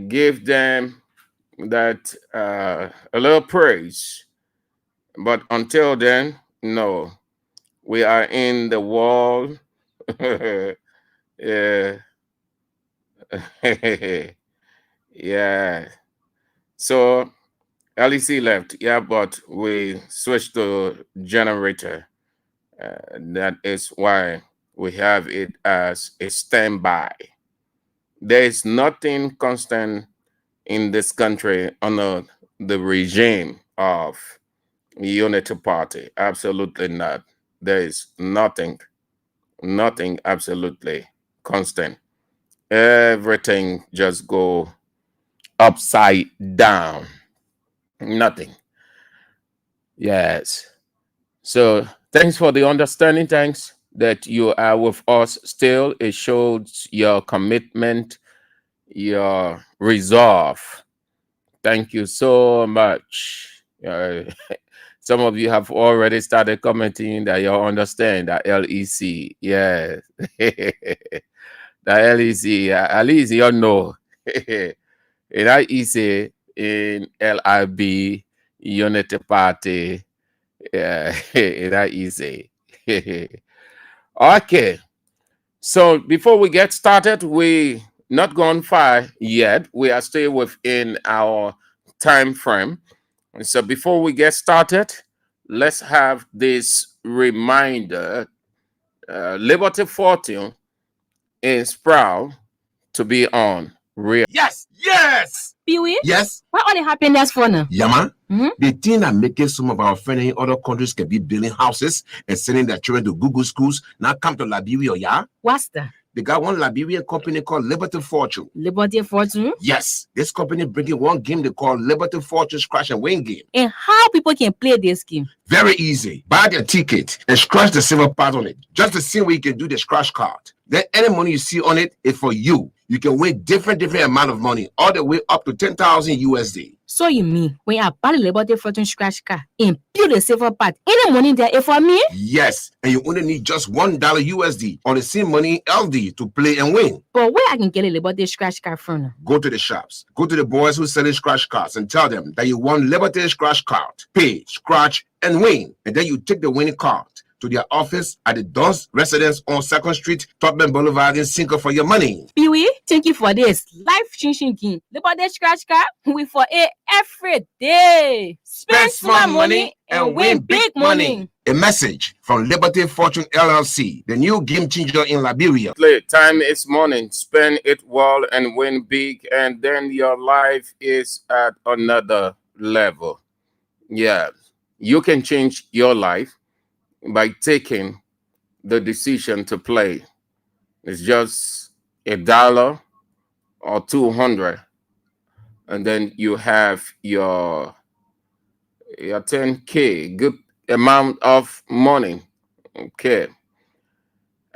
give them that a little praise. But until then, no, we are in the world. Yeah. Yeah. So LEC left, yeah, but we switched to generator. That is why we have it as a standby. There is nothing constant in this country under the regime of Unity Party. Absolutely not. There is nothing absolutely constant. Everything just go upside down. Nothing. Yes. So thanks for the understanding. Thanks that you are with us still. It shows your commitment, your resolve. Thank you so much. Some of you have already started commenting that you understand that LEC. Yes. The LEC, at least you know. That easy in LIB, Unity Party. Yeah, that easy. Okay. So before we get started, we not gone far yet. We are still within our time frame. So before we get started, let's have this reminder. Liberty Fortune is proud to be on real. Yes. Peewee, Yes. what all the happiness for now? Yama. Mhm. The thing that making some of our friends in other countries can be building houses and sending their children to Google schools now come to Liberia, yeah? What's that? They got one Liberian company called Liberty Fortune. Liberty Fortune? Yes, this company bringing one game they call Liberty Fortune Scratch and Win game. And how people can play this game? Very easy. Buy their ticket and scratch the silver part on it. Just the same way you can do the scratch card. Then any money you see on it is for you. You can win different amount of money, all the way up to 10,000 USD. So you mean when I buy the Liberty Fortune scratch card and build the silver part, any money there is for me? Yes, and you only need just $1 USD on the same money LD to play and win. But where I can get a Liberty scratch card from now? Go to the shops. Go to the boys who selling scratch cards and tell them that you want Liberty scratch card. Pay, scratch, and win. And then you take the winning card to their office at the Don's residence on 2nd Street, Tottenham Boulevard in Cinco for your money. Peewee, thank you for this life-changing game. Liberty scratch card, we for it every day. Spend small money and win big money. A message from Liberty Fortune LLC, the new game changer in Liberia. Play time is money. Spend it well and win big, and then your life is at another level. Yeah, you can change your life by taking the decision to play. It's just $1 or 200, and then you have your 10K, good amount of money. Okay.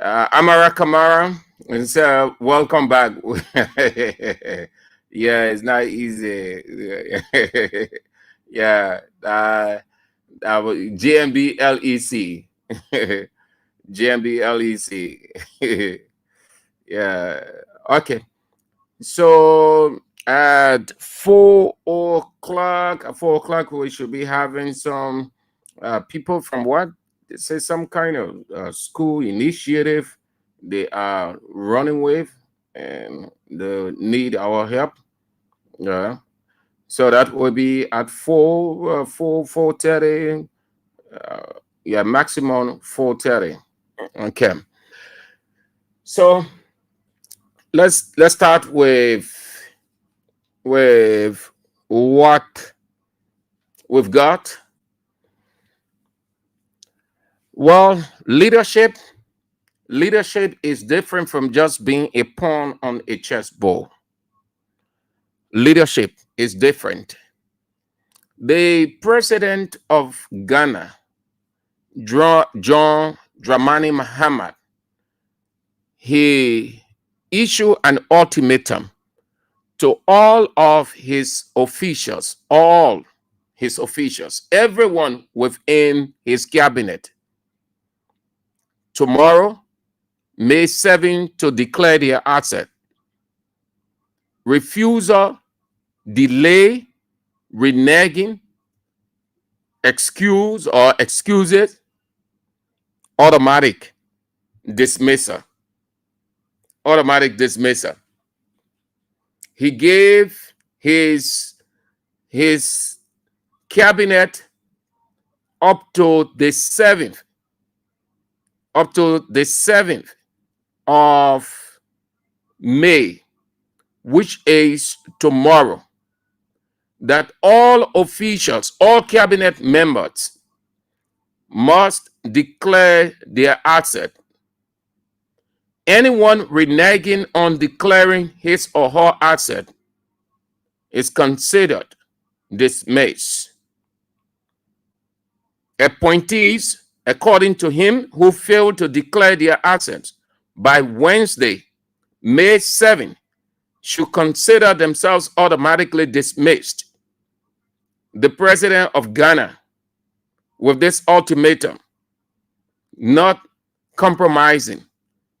Amara Kamara, and so welcome back. Yeah, it's not easy. Yeah, GMB LEC. GMB LEC. Yeah, okay. So at 4 o'clock, we should be having some people from what? They say some kind of school initiative they are running with, and they need our help. Yeah. So that will be at 4:30. Yeah, maximum 4:30. Okay. So let's start with what we've got. Well, leadership is different from just being a pawn on a chessboard. Leadership is different. The president of Ghana, John Dramani Mahama, he issued an ultimatum to all his officials, everyone within his cabinet. Tomorrow, May 7, to declare their asset, refusal, delay, reneging, excuse or excuses, automatic dismissal. Automatic dismissal. He gave his cabinet up to the 7th of May, which is tomorrow, that all officials, all cabinet members must declare their asset. Anyone reneging on declaring his or her asset is considered dismissed. Appointees, according to him, who fail to declare their assets by Wednesday, May 7, should consider themselves automatically dismissed. The president of Ghana, with this ultimatum, not compromising,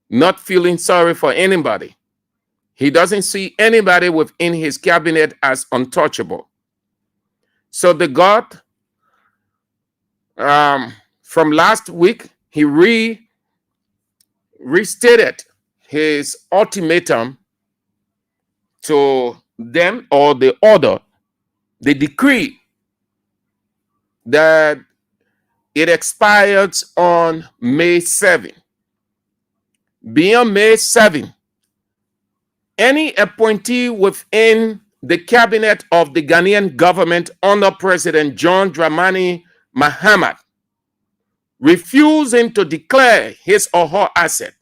not feeling sorry for anybody. He doesn't see anybody within his cabinet as untouchable. So the God, from last week, he restated his ultimatum to them, or the order, the decree, that it expires on May 7. Beyond May 7, any appointee within the cabinet of the Ghanaian government under President John Dramani Mahama refusing to declare his or her asset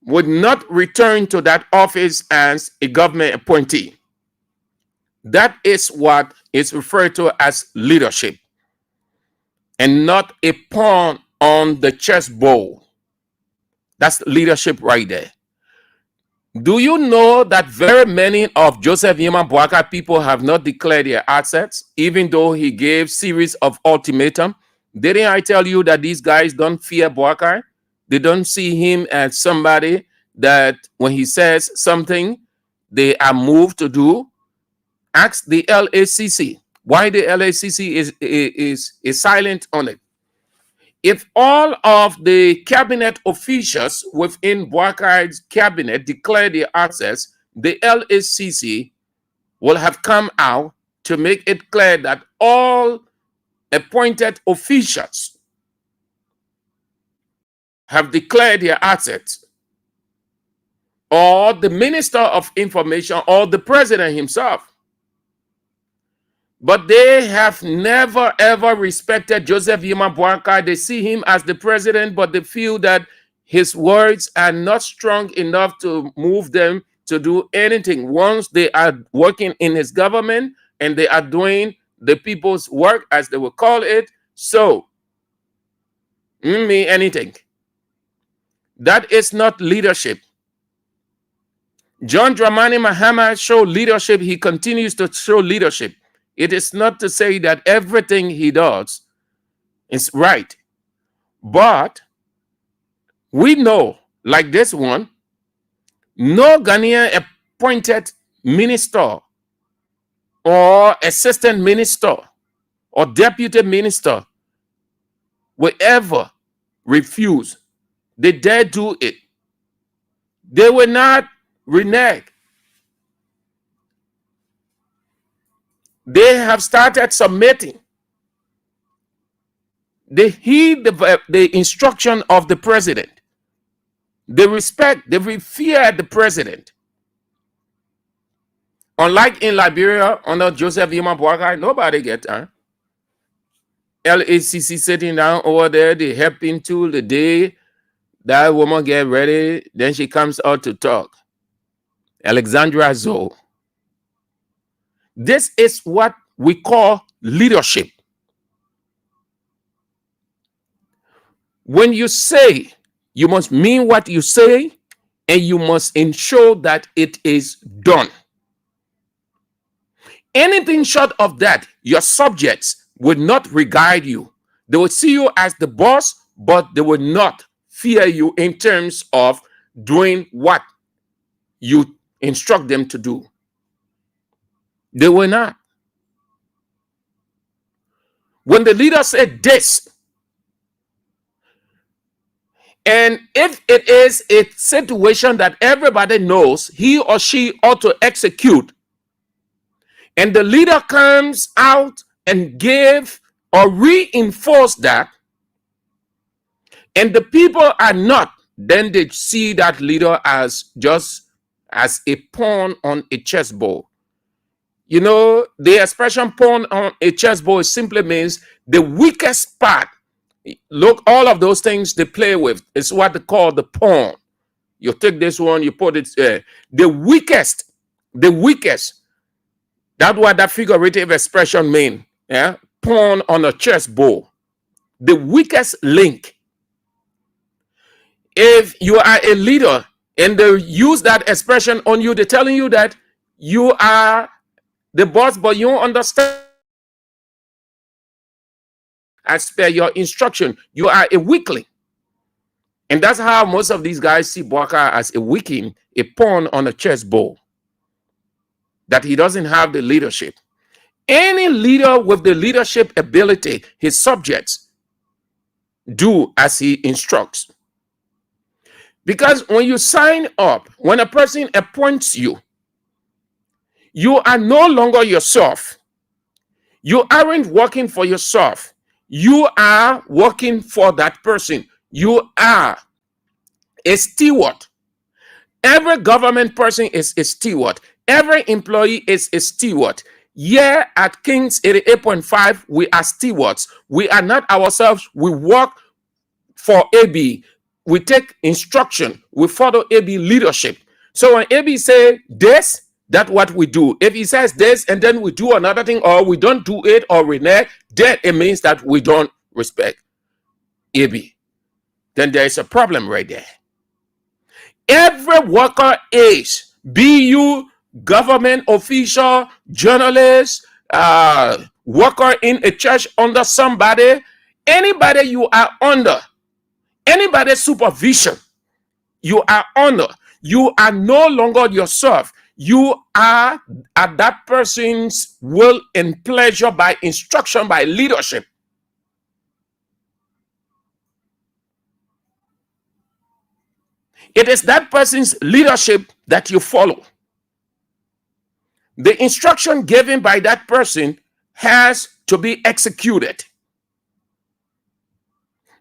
would not return to that office as a government appointee. That is what is referred to as leadership, and not a pawn on the chessboard. That's leadership right there. Do you know that very many of Joseph Yema Boakai people have not declared their assets, even though he gave series of ultimatum? Didn't I tell you that these guys don't fear Boakai? They don't see him as somebody that when he says something, they are moved to do. Ask the LACC why the LACC is silent on it. If all of the cabinet officials within Boakai's cabinet declare their assets, the LACC will have come out to make it clear that all appointed officials have declared their assets, or the Minister of Information, or the President himself. But they have never, ever respected Joseph Yema Boakai. They see him as the president, but they feel that his words are not strong enough to move them to do anything. Once they are working in his government and they are doing the people's work, as they will call it, so me anything. That is not leadership. John Dramani Mahama showed leadership. He continues to show leadership. It is not to say that everything he does is right. But we know, like this one, no Ghanaian appointed minister or assistant minister or deputy minister will ever refuse. They dare do it. They will not renege. They have started submitting. They heed the instruction of the president. They respect, they fear the president. Unlike in Liberia, under Joseph Yema Boakai, nobody gets LACC sitting down over there, they helping till the day that woman get ready, then she comes out to talk. Alexandra Zoe. This is what we call leadership. When you say, you must mean what you say, and you must ensure that it is done. Anything short of that, your subjects will not regard you. They will see you as the boss, but they will not fear you in terms of doing what you instruct them to do. They were not. When the leader said this, and if it is a situation that everybody knows he or she ought to execute, and the leader comes out and give or reinforce that, and the people are not, then they see that leader as just as a pawn on a chessboard. You know, the expression pawn on a chessboard simply means the weakest part. Look, all of those things they play with is what they call the pawn. You take this one, you put it the weakest. That's what that figurative expression means. Yeah, pawn on a chessboard. The weakest link. If you are a leader and they use that expression on you, they're telling you that you are the boss, but you don't understand. As per your instruction, you are a weakling. And that's how most of these guys see Boubacar as a weakling, a pawn on a chessboard. That he doesn't have the leadership. Any leader with the leadership ability, his subjects do as he instructs. Because when you sign up, when a person appoints you, you are no longer yourself. You aren't working for yourself. You are working for that person. You are a steward. Every government person is a steward. Every employee is a steward. Here at Kings 88.5, we are stewards. We are not ourselves. We work for AB. We take instruction. We follow AB leadership. So when AB say this, that's what we do. If he says this and then we do another thing, or we don't do it, or renege, then it means that we don't respect AB. Then there is a problem right there. Every worker is, be you government official, journalist, worker in a church under somebody, anybody you are under, anybody's supervision, you are under. You are no longer yourself. You are at that person's will and pleasure by instruction, by leadership. It is that person's leadership that you follow. The instruction given by that person has to be executed.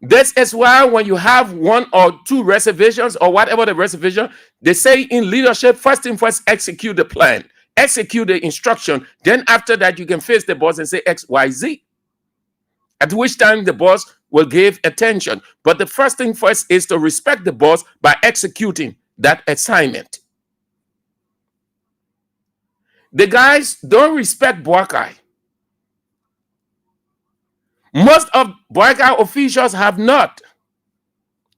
This is why when you have one or two reservations or whatever the reservation, they say in leadership, first thing first, execute the plan, execute the instruction. Then after that, you can face the boss and say X, Y, Z. At which time the boss will give attention. But the first thing first is to respect the boss by executing that assignment. The guys don't respect Boubacar. Most of Boubacar officials have not.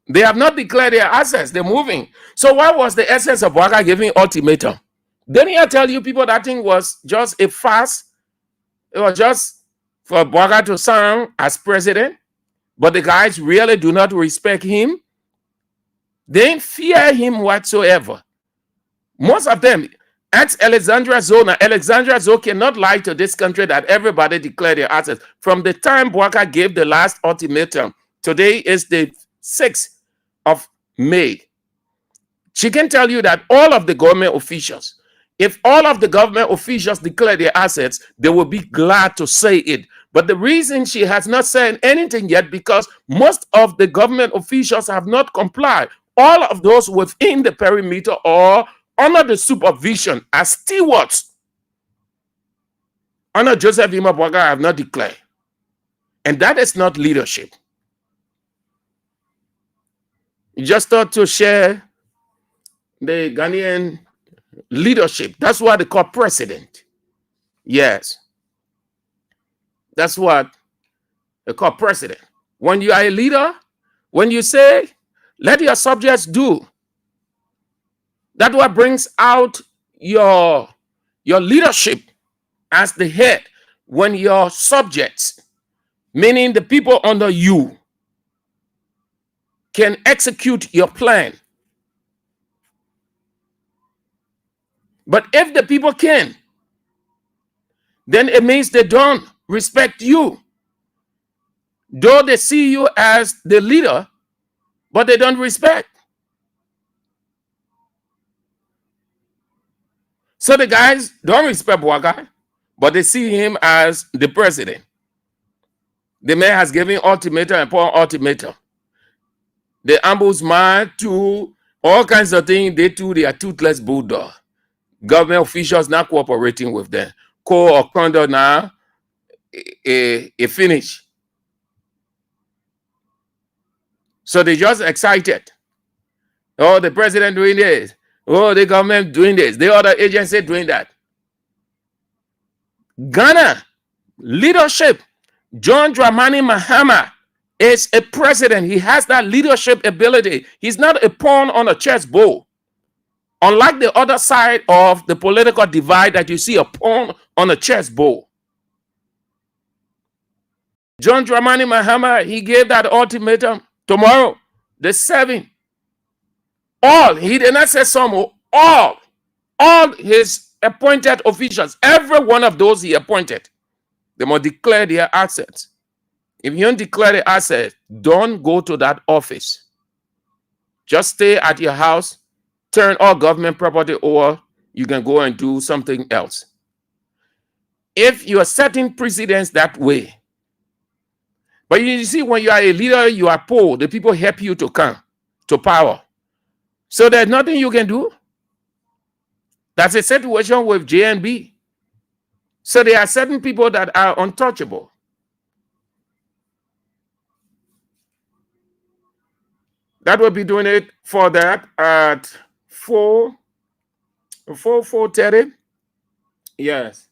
They have not declared their assets. They're moving. So what was the essence of Boubacar giving ultimatum? Didn't I tell you people that thing was just a farce? It was just for Boubacar to serve as president. But the guys really do not respect him. They don't fear him whatsoever. Most of them. Ask Alexandra Zoe. Now, Alexandra Zoe cannot lie to this country that everybody declared their assets. From the time Boubacar gave the last ultimatum, today is the 6th of May. She can tell you that all of the government officials, if all of the government officials declare their assets, they will be glad to say it. But the reason she has not said anything yet, because most of the government officials have not complied. All of those within the perimeter or under the supervision as stewards under Joseph Ima Boubacar have not declared. And that is not leadership. You just thought to share the Ghanaian leadership. That's what they call president. Yes. That's what they call president. When you are a leader, when you say, let your subjects do, that's what brings out your leadership as the head. When your subjects, meaning the people under you, can execute your plan. But if the people can, then it means they don't respect you. Though they see you as the leader, but they don't respect. So the guys don't respect Boakai, but they see him as the president. The man has given ultimatum upon ultimatum. The ombudsman to all kinds of things. They too, they are toothless bulldog. Government officials not cooperating with them. Code of conduct now, a finish. So they just excited. Oh, the president doing this. Oh, the government doing this. The other agency doing that. Ghana leadership. John Dramani Mahama is a president. He has that leadership ability. He's not a pawn on a chessboard. Unlike the other side of the political divide that you see a pawn on a chessboard. John Dramani Mahama, he gave that ultimatum tomorrow, the 7th. All, he did not say some, all his appointed officials, every one of those he appointed, they must declare their assets. If you don't declare the asset, don't go to that office. Just stay at your house, turn all government property over, you can go and do something else. If you are setting precedents that way, but you see, when you are a leader, you are poor, the people help you to come to power. So there's nothing you can do. That's a situation with JNB. So there are certain people that are untouchable. That will be doing it for that at 4:30. Yes,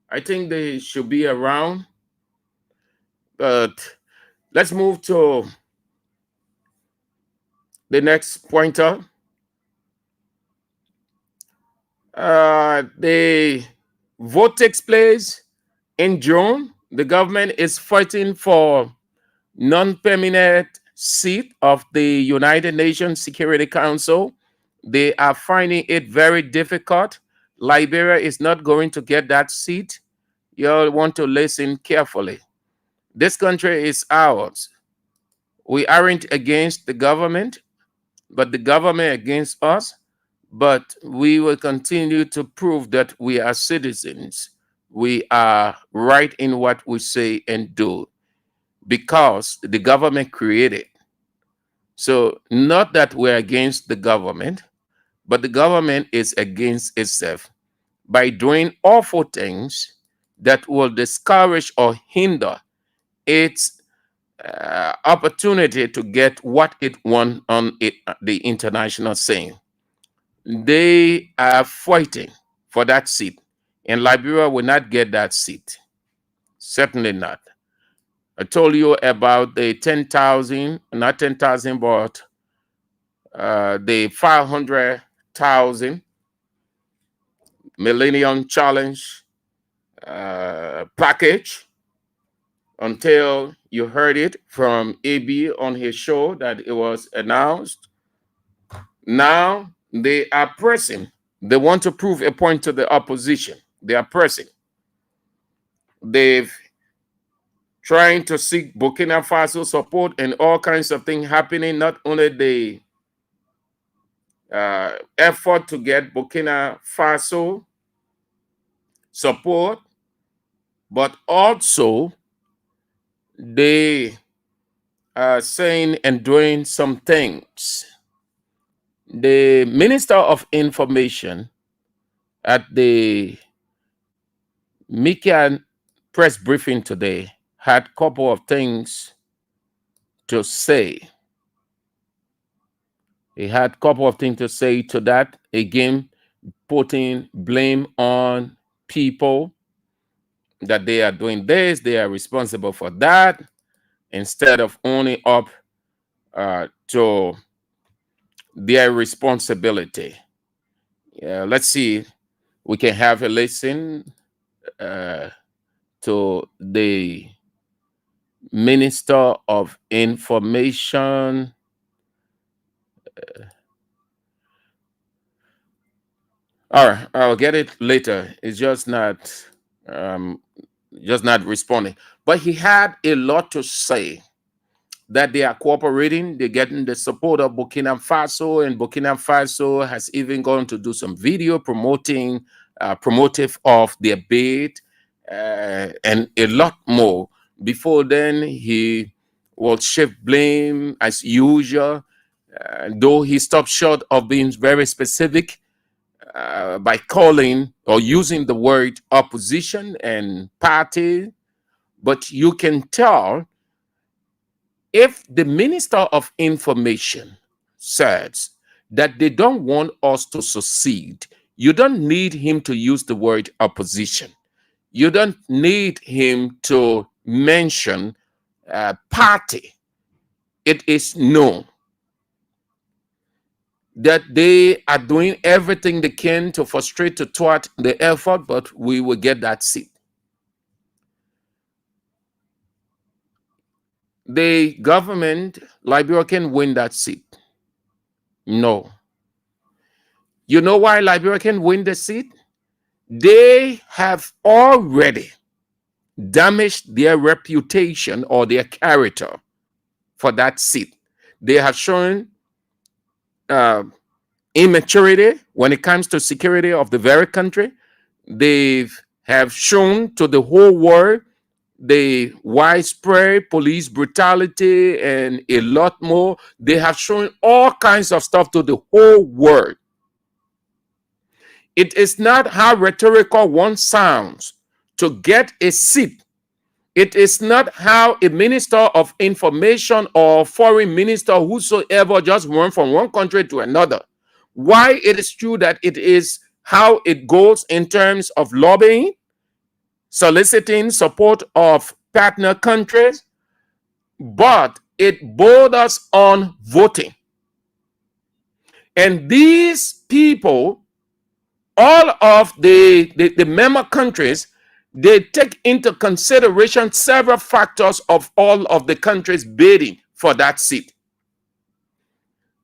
I think they should be around. But let's move to the next pointer. The vote takes place in June. The government is fighting for non-permanent seat of the United Nations Security Council. They are finding it very difficult. Liberia is not going to get that seat. You'll want to listen carefully. This country is ours. We aren't against the government, but the government against us. But we will continue to prove that we are citizens. We are right in what we say and do, because the government created. So not that we're against the government, but the government is against itself by doing awful things that will discourage or hinder its opportunity to get what it wants on the international scene. They are fighting for that seat, and Liberia will not get that seat. Certainly not. I told you about the 10,000, not 10,000, but the 500,000 Millennium Challenge package, until you heard it from AB on his show that it was announced. Now they are pressing. They want to prove a point to the opposition. They are pressing. They've trying to seek Burkina Faso support and all kinds of things happening. Not only the effort to get Burkina Faso support, but also they are saying and doing some things. The Minister of Information at the Mikan press briefing today had a couple of things to say. He had a couple of things to say to that, again, putting blame on people that they are doing this, they are responsible for that, instead of owning up to their responsibility. Let's see, we can have a listen to the Minister of Information. All right, I'll get it later. It's um, just not responding. But he had a lot to say that they are cooperating. They're getting the support of Burkina Faso, and Burkina Faso has even gone to do some video promoting, promotive of their bid, and a lot more. Before then, he will shift blame as usual, though he stopped short of being very specific by calling or using the word opposition and party. But you can tell if the Minister of Information says that they don't want us to succeed, you don't need him to use the word opposition. You don't need him to mention party. It is known that they are doing everything they can to frustrate, to thwart the effort, but we will get that seat. The government, Liberia, can win that seat. No. You know why Liberia can win the seat? They have already damaged their reputation or their character for that seat. They have shown immaturity when it comes to security of the very country. They have shown to the whole world the widespread police brutality and a lot more. They have shown all kinds of stuff to the whole world. It is not how rhetorical one sounds to get a seat. It is not how a minister of information or foreign minister whosoever just run from one country to another. Why it is true that it is how it goes in terms of lobbying, soliciting support of partner countries, but it borders on voting. And these people, all of the member countries, they take into consideration several factors of all of the countries bidding for that seat.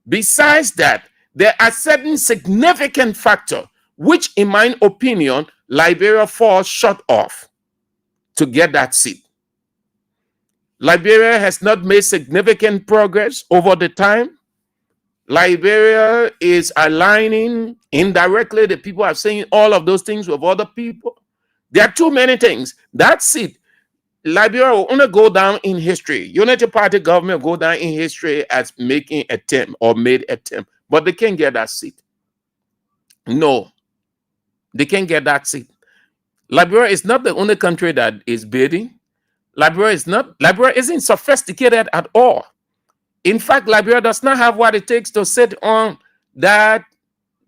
Besides that, there are certain significant factors which, in my opinion, Liberia falls short of to get that seat. Liberia has not made significant progress over the time. Liberia is aligning indirectly. The people are saying all of those things with other people. There are too many things. That seat, Liberia will only go down in history. Unity Party government will go down in history as making attempt or made attempt, but they can't get that seat. No, they can't get that seat. Liberia is not the only country that is bidding. Liberia isn't sophisticated at all. In fact, Liberia does not have what it takes to sit on that,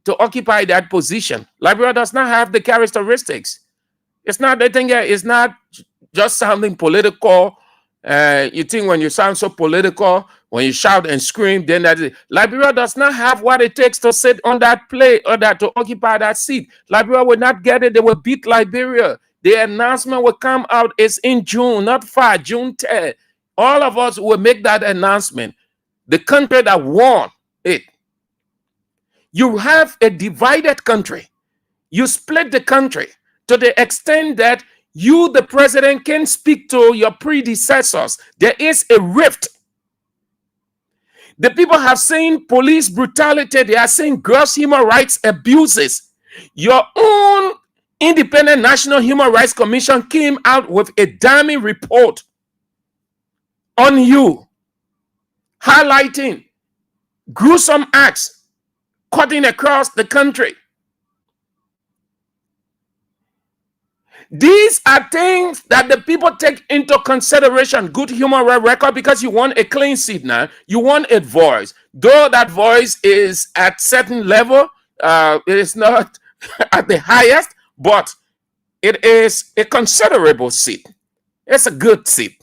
to occupy that position. Liberia does not have the characteristics. It's not the thing. It's not just sounding political. You think when you sound so political, when you shout and scream, then that is it. Liberia does not have what it takes to sit on that plate or that to occupy that seat. Liberia will not get it. They will beat Liberia. The announcement will come out. It's in June, not far, June 10th. All of us will make that announcement. The country that won it. You have a divided country. You split the country to the extent that you, the president, can speak to your predecessors. There is a rift. The people have seen police brutality. They are seeing gross human rights abuses. Your own Independent National Human Rights Commission came out with a damning report on you, highlighting gruesome acts cutting across the country. These are things that the people take into consideration. Good human rights record, because you want a clean seat now. You want a voice. Though that voice is at certain level, it is not at the highest, but it is a considerable seat. It's a good seat.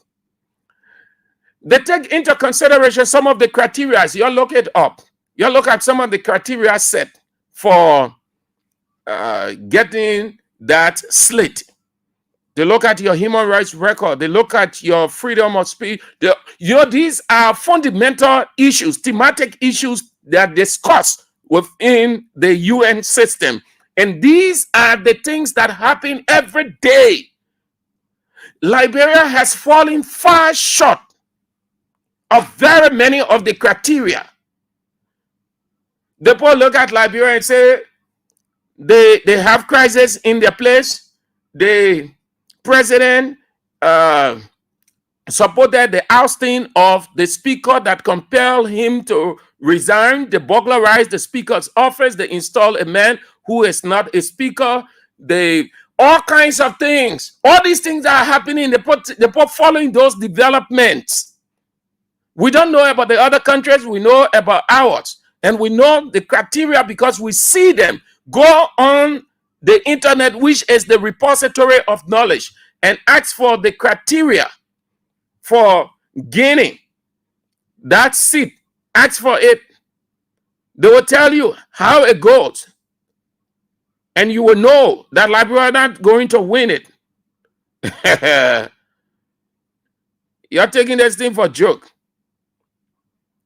They take into consideration some of the criteria. You look it up. You look at some of the criteria set for getting that slate. They look at your human rights record. They look at your freedom of speech. These are fundamental issues, thematic issues that are discussed within the UN system. And these are the things that happen every day. Liberia has fallen far short of very many of the criteria. The people look at Liberia and say they have crisis in their place. The president supported the ousting of the speaker that compelled him to resign. They burglarized the speaker's office. They installed a man who is not a speaker. They all kinds of things. All these things are happening. They're following those developments. We don't know about the other countries. We know about ours. And we know the criteria because we see them. Go on the internet, which is the repository of knowledge, and ask for the criteria for gaining that seat. Ask for it. They will tell you how it goes. And you will know that Liberia are not going to win it. You're taking this thing for a joke.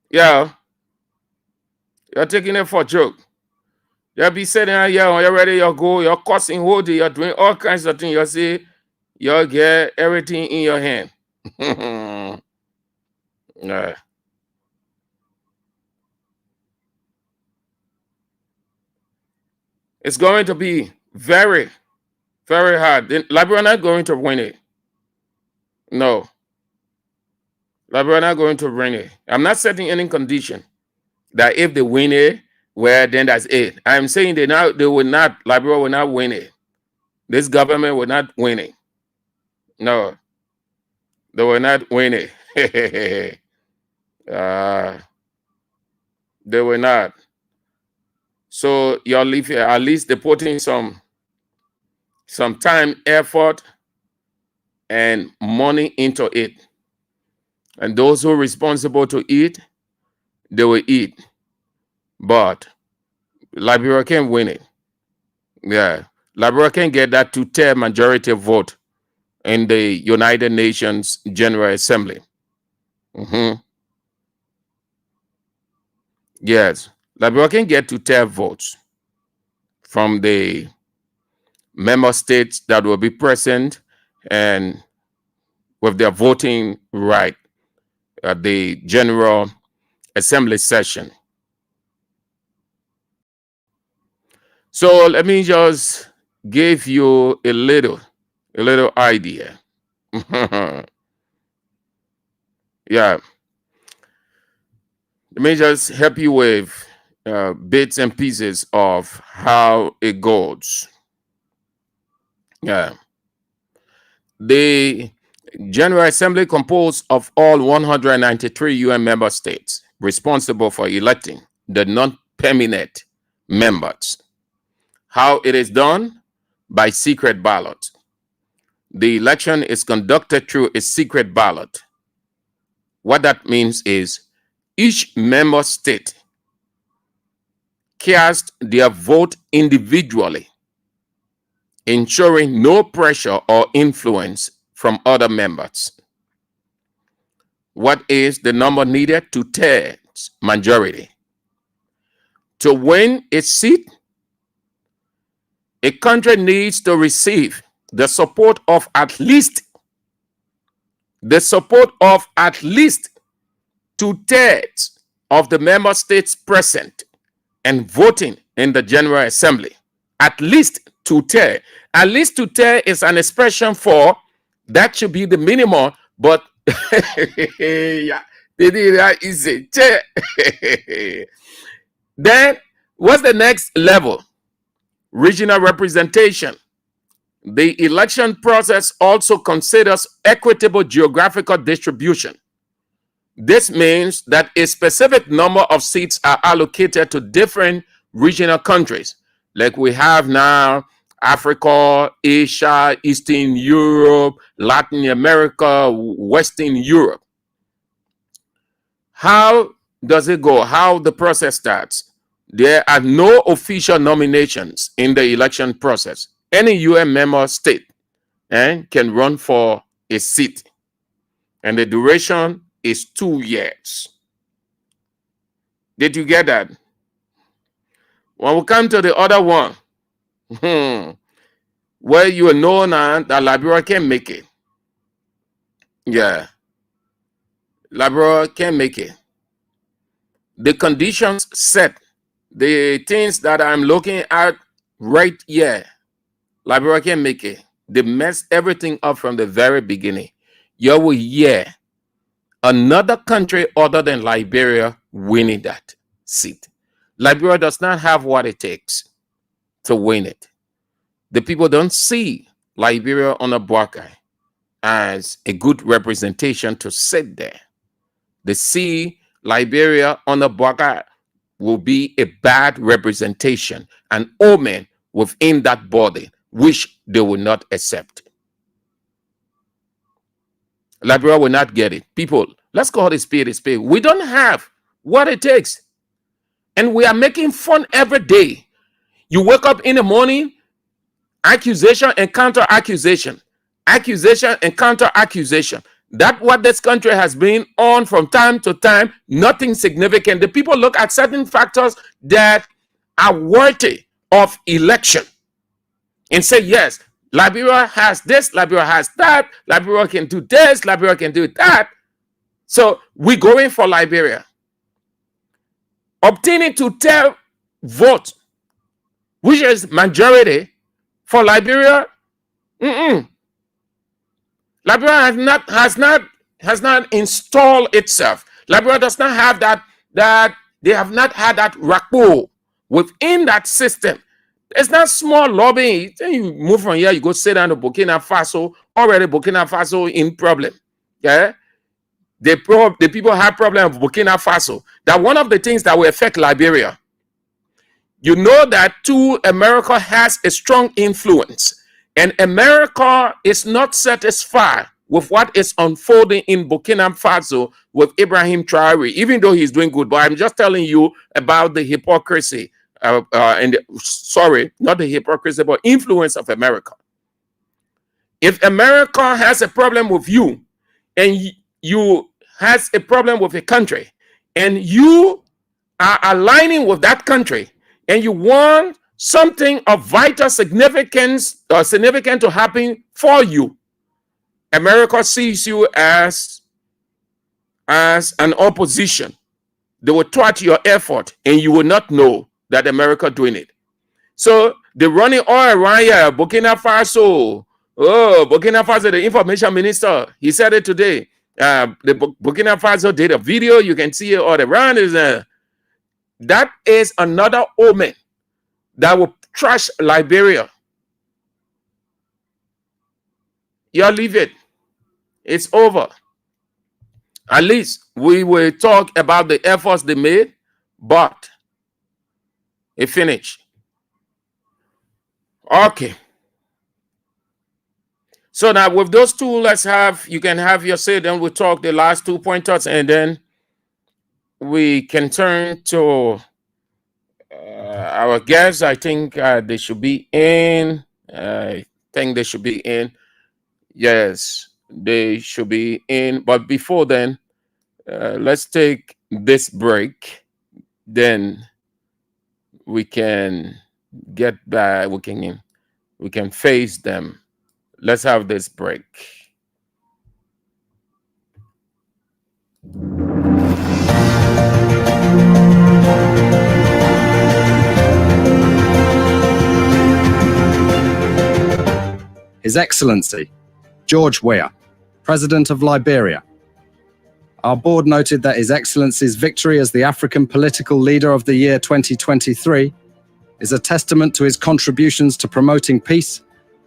Yeah. You're taking it for a joke. You'll be sitting there, yeah, you're ready, you're go, you're cussing, holding, you're doing all kinds of things. You'll see, you'll get everything in your hand. Yeah. It's going to be very, very hard. Liberia are not going to win it. No. Liberia are not going to win it. I'm not setting any condition that if they win it, well, then that's it. I'm saying Liberia will not win it. This government will not win it. No. They will not win it. They will not. So you'll leave here. At least they're putting some time, effort, and money into it. And those who are responsible to eat, they will eat. But Liberia can win it. Yeah. Liberia can get that 2/3 majority vote in the United Nations General Assembly. Yes. Liberia can get 2/3 votes from the member states that will be present and with their voting right at the General Assembly session. So let me just give you a little idea. Yeah. Let me just help you with bits and pieces of how it goes. Yeah. The General Assembly composed of all 193 UN member states responsible for electing the non-permanent members. How it is done? By secret ballot. The election is conducted through a secret ballot. What that means is each member state cast their vote individually, ensuring no pressure or influence from other members. What is the number needed? 2/3 majority. To win a seat, a country needs to receive the support of at least 2/3 of the member states present and voting in the General Assembly. At least 2/3. At least 2/3 is an expression for that should be the minimum, but yeah, they did that easy. Then what's the next level? Regional representation. The election process also considers equitable geographical distribution. This means that a specific number of seats are allocated to different regional countries, like we have now Africa, Asia, Eastern Europe, Latin America, Western Europe. How does it go? How the process starts? There are no official nominations in the election process. Any UN member state can run for a seat, and the duration is 2 years. Did you get that? When we come to the other one, Well, you know now that Liberia can make it. Yeah, Liberia can make it. The conditions set, the things that I'm looking at right here, Liberia can make it. They mess everything up from the very beginning. You will hear another country other than Liberia winning that seat. Liberia does not have what it takes to win it. The people don't see Liberia on a Buckeye as a good representation to sit there. They see Liberia on a Buckeye will be a bad representation, an omen within that body, which they will not accept. Liberia will not get it. People, let's call it a spade a spade. We don't have what it takes. And we are making fun every day. You wake up in the morning, accusation and counter accusation. Accusation and counter accusation. That's what this country has been on from time to time. Nothing significant. The people look at certain factors that are worthy of election and say, yes, Liberia has this, Liberia has that, Liberia can do this, Liberia can do that. So we're going for Liberia. Obtaining to tell vote, which is majority for Liberia. Liberia has not installed itself. Liberia does not have that they have not had that rapport within that system. It's not small lobbying. Then you move from here, you go sit down to Burkina Faso. Already Burkina Faso in problem. Yeah. The people have problem with Burkina Faso. That one of the things that will affect Liberia. You know that too, America has a strong influence. And America is not satisfied with what is unfolding in Burkina Faso with Ibrahim Traore, even though he's doing good. But I'm just telling you about the hypocrisy, sorry, not the hypocrisy, but influence of America. If America has a problem with you, and you has a problem with a country, and you are aligning with that country, and you want something of vital significance or significant to happen for you, America sees you as an opposition. They will thwart your effort, and you will not know that America doing it. So they're running all around here. Burkina Faso. Oh, Burkina Faso, the information minister, he said it today. The Burkina Faso did a video. You can see it all around. That is another omen that will trash Liberia. You leave it. It's over. At least we will talk about the efforts they made, but it finished. Okay. So now with those two, you can have your say, then we'll talk the last 2 pointers, and then we can turn to our guests. I think they should be in. Yes, they should be in. But before then, let's take this break. Then we can get back. We can face them. Let's have this break. His Excellency, George Weah, President of Liberia. Our board noted that His Excellency's victory as the African Political Leader of the Year 2023 is a testament to his contributions to promoting peace,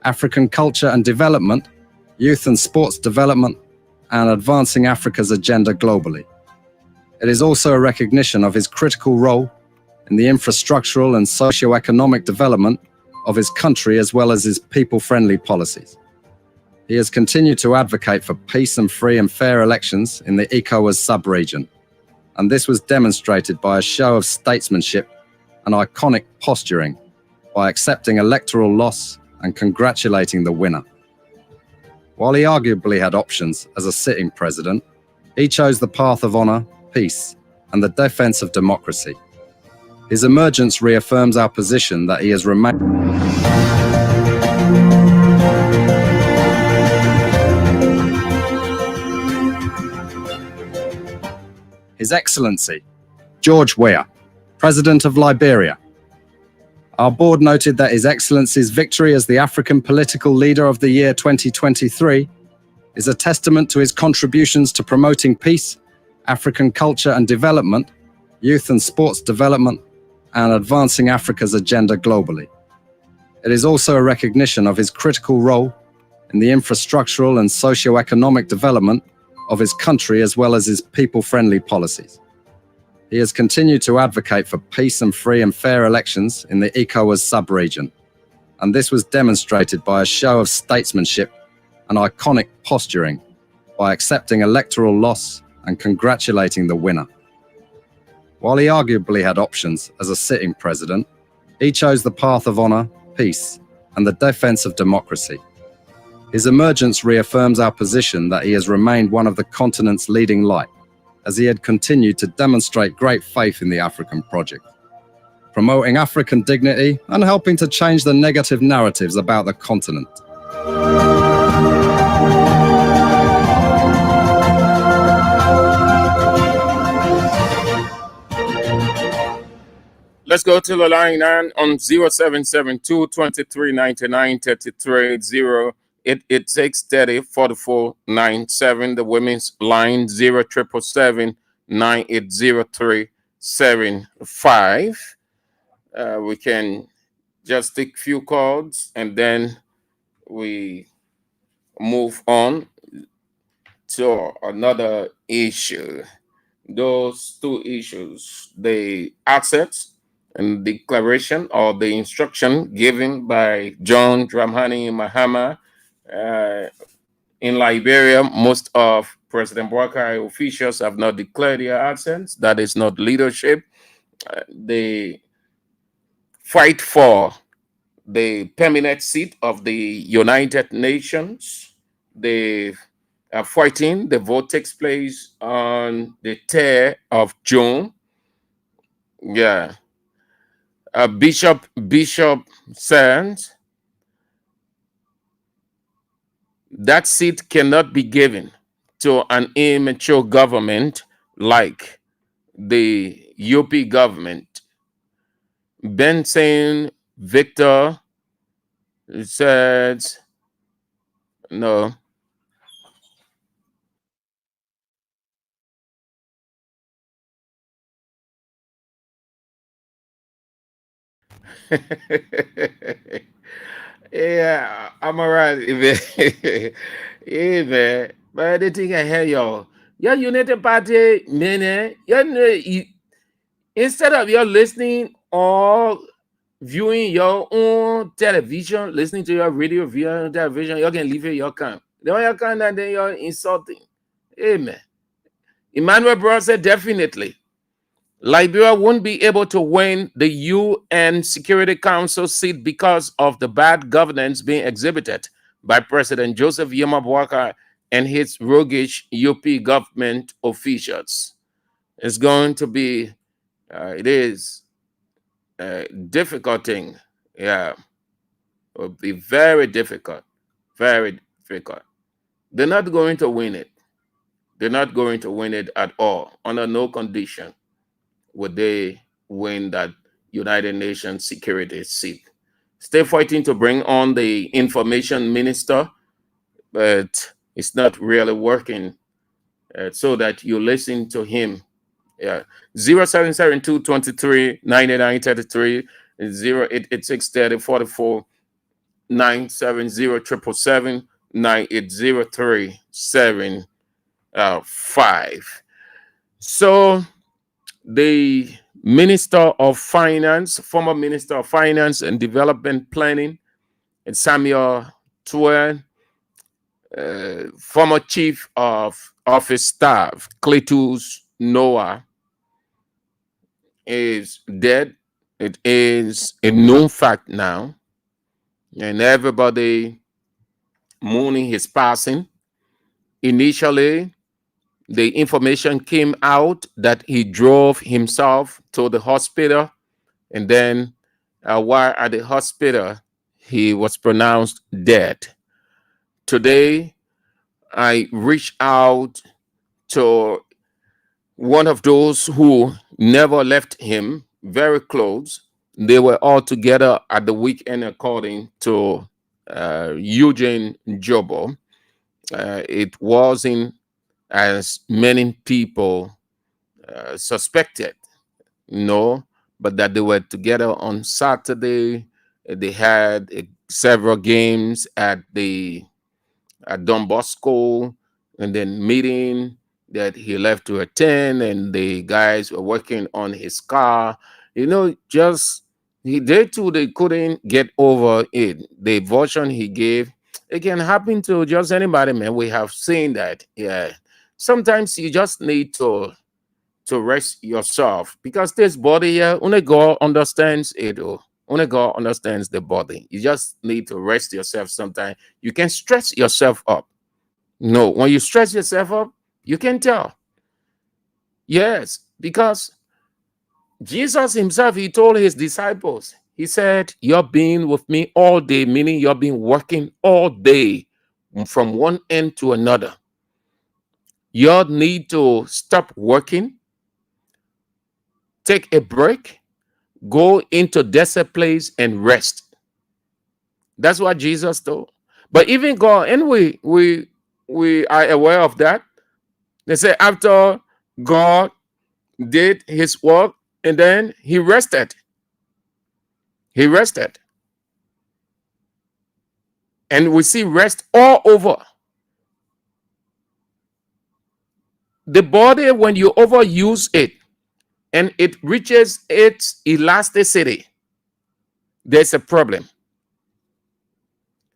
African culture and development, youth and sports development, and advancing Africa's agenda globally. It is also a recognition of his critical role in the infrastructural and socio-economic development of his country as well as his people-friendly policies. He has continued to advocate for peace and free and fair elections in the ECOWAS sub-region, and this was demonstrated by a show of statesmanship and iconic posturing by accepting electoral loss and congratulating the winner. While he arguably had options as a sitting president, he chose the path of honor, peace, and the defense of democracy. His emergence reaffirms our position that he has remained. His Excellency, George Weah, President of Liberia. Our board noted that His Excellency's victory as the African Political Leader of the Year 2023 is a testament to his contributions to promoting peace, African culture and development, youth and sports development, and advancing Africa's agenda globally. It is also a recognition of his critical role in the infrastructural and socio-economic development of his country as well as his people-friendly policies. He has continued to advocate for peace and free and fair elections in the ECOWAS sub-region, and this was demonstrated by a show of statesmanship and iconic posturing by accepting electoral loss and congratulating the winner. While he arguably had options as a sitting president, he chose the path of honor, peace, and the defense of democracy. His emergence reaffirms our position that he has remained one of the continent's leading light, as he had continued to demonstrate great faith in the African project, promoting African dignity and helping to change the negative narratives about the continent. Let's go to the line now on 0772 2399 33 0886 30 44 97. The women's line 0777 9803 75. We can just take few calls and then we move on to another issue. Those two issues, the assets and declaration or the instruction given by John Dramani Mahama in Liberia. Most of President Boubacar officials have not declared their absence. That is not leadership. They fight for the permanent seat of the United Nations. They are fighting. The vote takes place on the 3rd of June. Yeah. Bishop says that seat cannot be given to an immature government like the UP government. Benson Victor says no. Yeah, I'm alright. Yeah, man. But the thing I hear y'all, your United Party, man, instead of you listening or viewing your own television, listening to your radio via television, you can leave it your camp. Then you can and then you're insulting. Amen. Emmanuel Brown said definitely. Liberia won't be able to win the UN Security Council seat because of the bad governance being exhibited by President Joseph Yema Boubacar and his roguish UP government officials. It's going to be, it is a difficult thing. Yeah, it will be very difficult, very difficult. They're not going to win it. They're not going to win it at all, under no condition would they win that United Nations security seat. Stay fighting to bring on the information minister, but it's not really working so that you listen to him. Yeah. 0772 23 99 33 0886 30 44 970 777 9803 75. So the Minister of Finance, former Minister of Finance and Development Planning, and Samuel Twain, former Chief of Office Staff, Cletus Noah, is dead. It is a known fact now, and everybody mourning his passing. Initially, the information came out that he drove himself to the hospital And then while at the hospital, he was pronounced dead. Today, I reached out to one of those who never left him, very close. They were all together at the weekend, according to Eugene Jobo. It wasn't as many people suspected, no, but that they were together on Saturday. They had several games at Don Bosco, and then meeting that he left to attend, and the guys were working on his car. Just they couldn't get over it. The version he gave, it can happen to just anybody, man. We have seen that. Yeah. Sometimes you just need to rest yourself, because this body here, only God understands it. Only God understands the body. You just need to rest yourself sometimes. You can stress yourself up. No, when you stress yourself up, you can tell. Yes, because Jesus himself, he told his disciples, he said, you're being with me all day, meaning you're been working all day from one end to another. You need to stop working, take a break, go into desert place and rest. That's what Jesus told. But even God, and we are aware of that. They say after God did his work, and then he rested. He rested. And we see rest all over. The body, when you overuse it and it reaches its elasticity, there's a problem.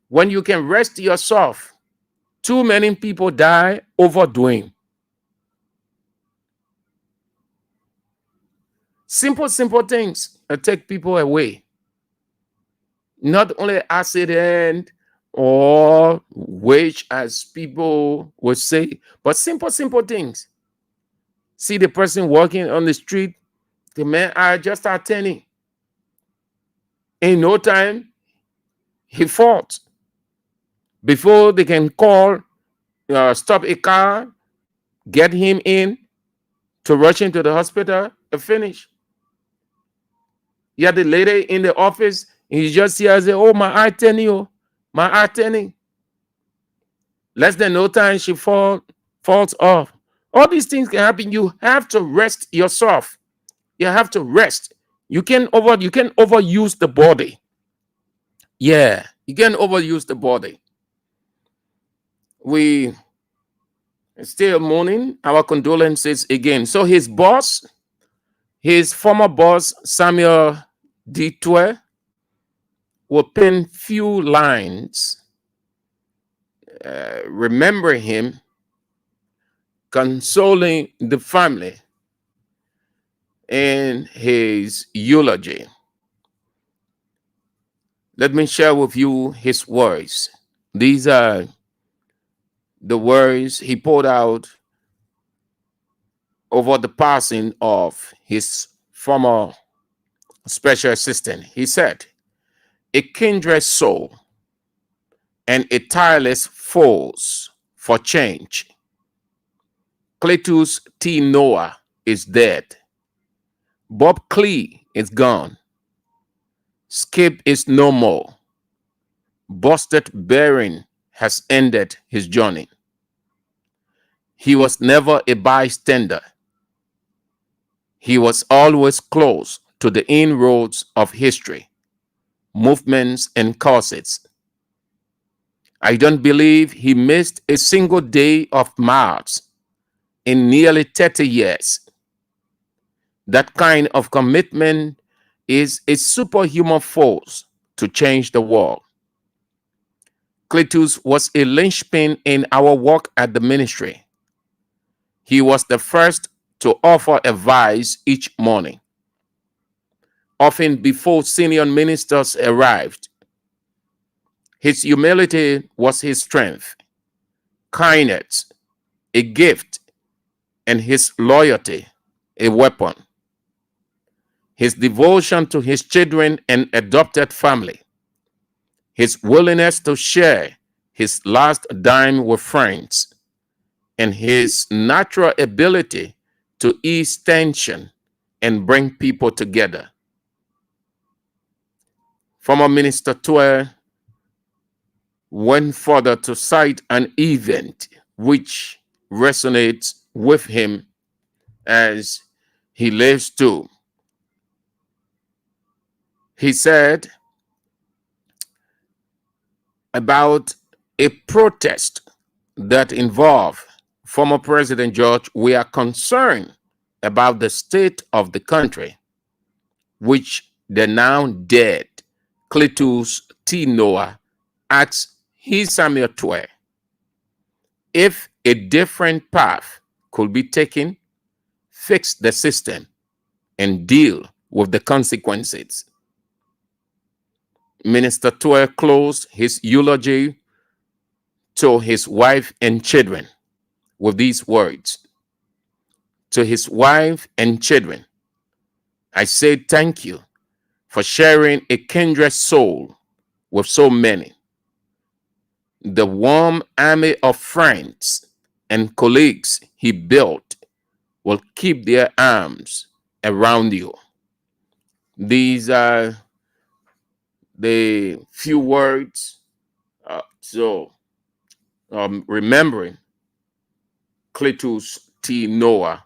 When you can rest yourself, too many people die overdoing. Simple things take people away. Not only accident or wage, as people would say, but simple things. See the person walking on the street, the man are just attending. In no time, he falls. Before they can call, stop a car, get him in to rush him to the hospital, and finish. Yeah, the lady in the office, he just hears, oh, my eye turning, my eye turning. Less than no time, she falls off. All these things can happen. You have to rest yourself. You have to rest. You can overuse the body. Yeah, you can overuse the body. We still mourning. Our condolences again. So his former boss, Samuel Detour, will pen few lines, remember him, consoling the family in his eulogy. Let me share with you his words. These are the words he poured out over the passing of his former special assistant. He said, a kindred soul and a tireless force for change. Cletus T. Noah is dead. Bob Clee is gone. Skip is no more. Busted Bering has ended his journey. He was never a bystander. He was always close to the inroads of history, movements, and causes. I don't believe he missed a single day of Mars in nearly 30 years. That kind of commitment is a superhuman force to change the world. Cletus was a linchpin in our work at the ministry. He was the first to offer advice each morning, often before senior ministers arrived. His humility was his strength, kindness, a gift, and his loyalty, a weapon. his devotion to his children and adopted family, his willingness to share his last dime with friends, and his natural ability to ease tension and bring people together. Former Minister Tuer went further to cite an event which resonates with him as he lives too. He said about a protest that involved former President George, we are concerned about the state of the country, which the now dead Cletus T. Noah asked his Samuel Tuer if a different path could be taken, fix the system, and deal with the consequences. Minister Tuer closed his eulogy to his wife and children with these words. To his wife and children, I say thank you for sharing a kindred soul with so many. The warm army of friends and colleagues he built will keep their arms around you. These are the few words. Remembering Cletus T. Noah,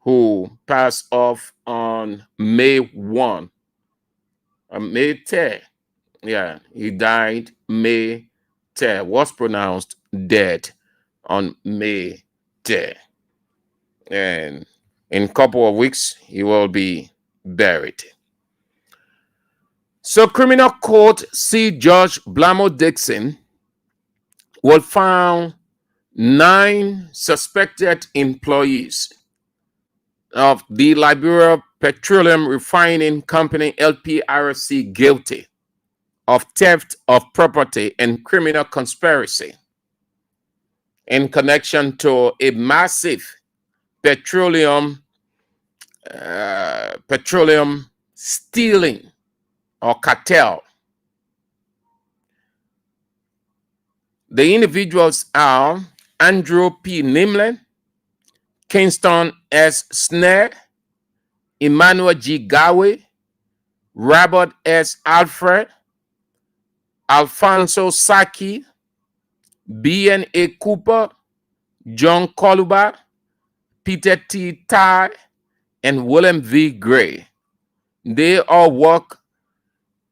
who passed off on May 1. May 10. Yeah, he died May 10, was pronounced dead on May 10. And in a couple of weeks, he will be buried. So criminal court see George Blamo Dixon will found 9 suspected employees of the Liberia Petroleum Refining Company LPRC guilty of theft of property and criminal conspiracy in connection to a massive petroleum stealing or cartel. The individuals are Andrew P. Nimlin, Kingston S. Snare, Emmanuel G. Gawe, Robert S. Alfred, Alfonso Saki, B.N.A. Cooper, John Coluba, Peter T. Ty, and William V. Gray. They all work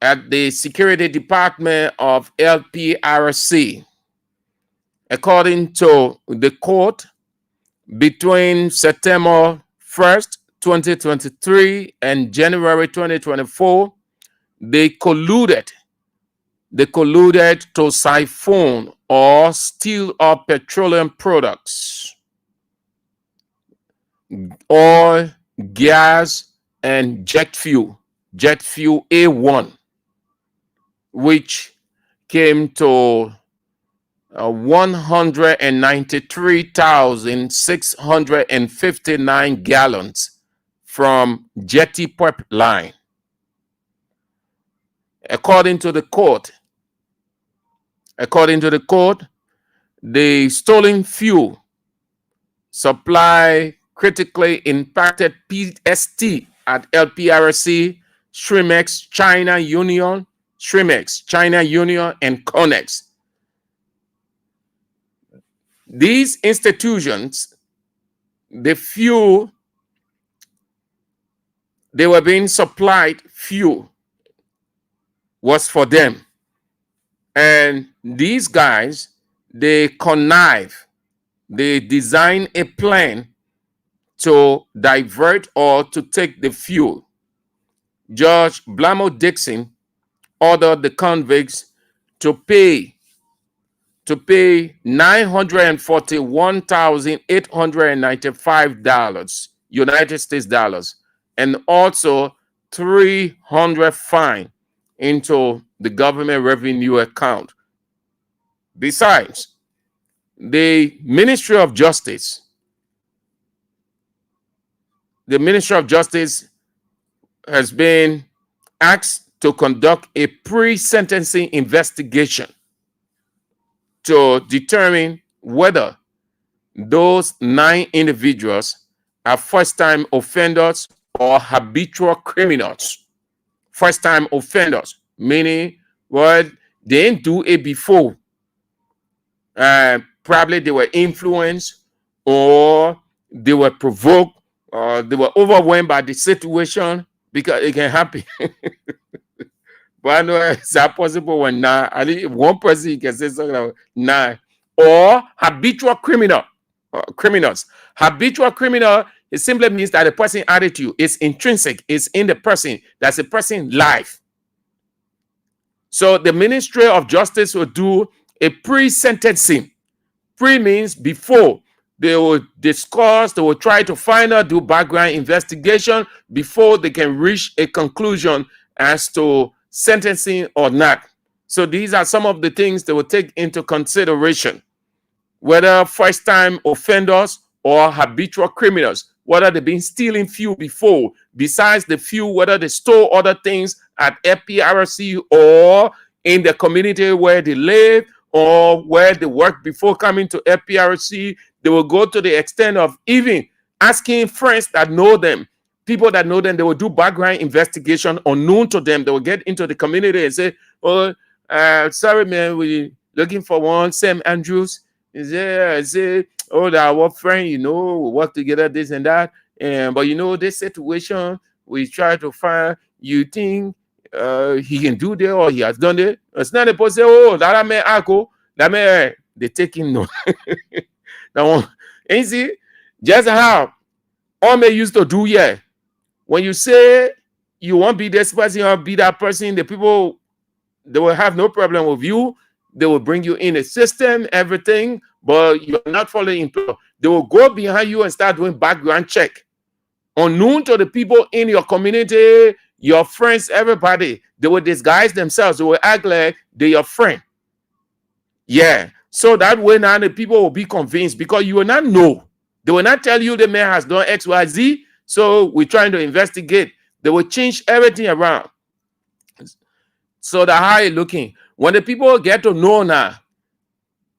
at the security department of LPRC. According to the court, between September 1st, 2023 and January 2024, they colluded to siphon or steal up petroleum products, oil, gas, and jet fuel A1, which came to 193,659 gallons from Jetty Pipeline. According to the court, the stolen fuel supply critically impacted PST at LPRC, Shrimex, China Union, and Connex. These institutions, the fuel, they were being supplied fuel was for them. And these guys, they connive, they design a plan to divert or to take the fuel. George Blamo Dixon ordered the convicts to pay $941,895 United States dollars, and also $300 fine into the government revenue account. Besides, the Ministry of Justice has been asked to conduct a pre-sentencing investigation to determine whether those 9 individuals are first-time offenders or habitual criminals. First-time offenders, meaning, well, they didn't do it before. Probably they were influenced, or they were provoked, or they were overwhelmed by the situation, because it can happen. But I know it's not possible when now, at least one person you can say something like 9. Or habitual criminals. Habitual criminal, it simply means that the person attitude is intrinsic, it's in the person, that's the person's life. So the Ministry of Justice will do a pre-sentencing. Pre means before. They will discuss, they will try to find out, do background investigation before they can reach a conclusion as to sentencing or not. So these are some of the things they will take into consideration. Whether first-time offenders or habitual criminals, whether they've been stealing fuel before, besides the fuel, whether they stole other things at FPRC or in the community where they live or where they work before coming to FPRC. They will go to the extent of even asking friends that know them, people that know them. They will do background investigation unknown to them. They will get into the community and say, oh, sorry, man, we're looking for one, Sam Andrews. Is there? I say, oh, that our friend, we work together, this and that. But this situation, we try to find, you think he can do that or he has done it. It's not a person, oh, that man, Ako, that man, they take him, no. Now, and you see, just how Ome used to do, yeah. When you say you won't be this person, you won't be that person, the people, they will have no problem with you. They will bring you in the system, everything, but you're not following employer. They will go behind you and start doing background check. Unknown to the people in your community, your friends, everybody, they will disguise themselves. They will act like they're your friend. Yeah. So that way now the people will be convinced, because you will not know. They will not tell you the man has done X, Y, Z. So we're trying to investigate. They will change everything around. So that's how it's looking. When the people get to know now,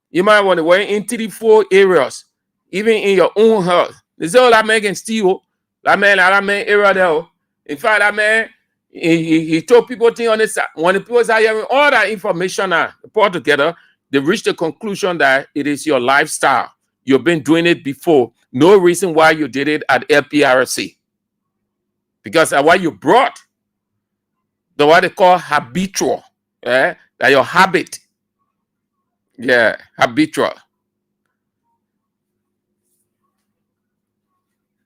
you might want to wait into the 4 areas, even in your own house. They say, oh, that man can steal. That man area there. In fact, that man, he told people things on this. When the people are hearing all that information now, put together, they reach the conclusion that it is your lifestyle. You've been doing it before. No reason why you did it at LPRC. Because what you brought, what they call habitual, that your habit. Yeah, habitual.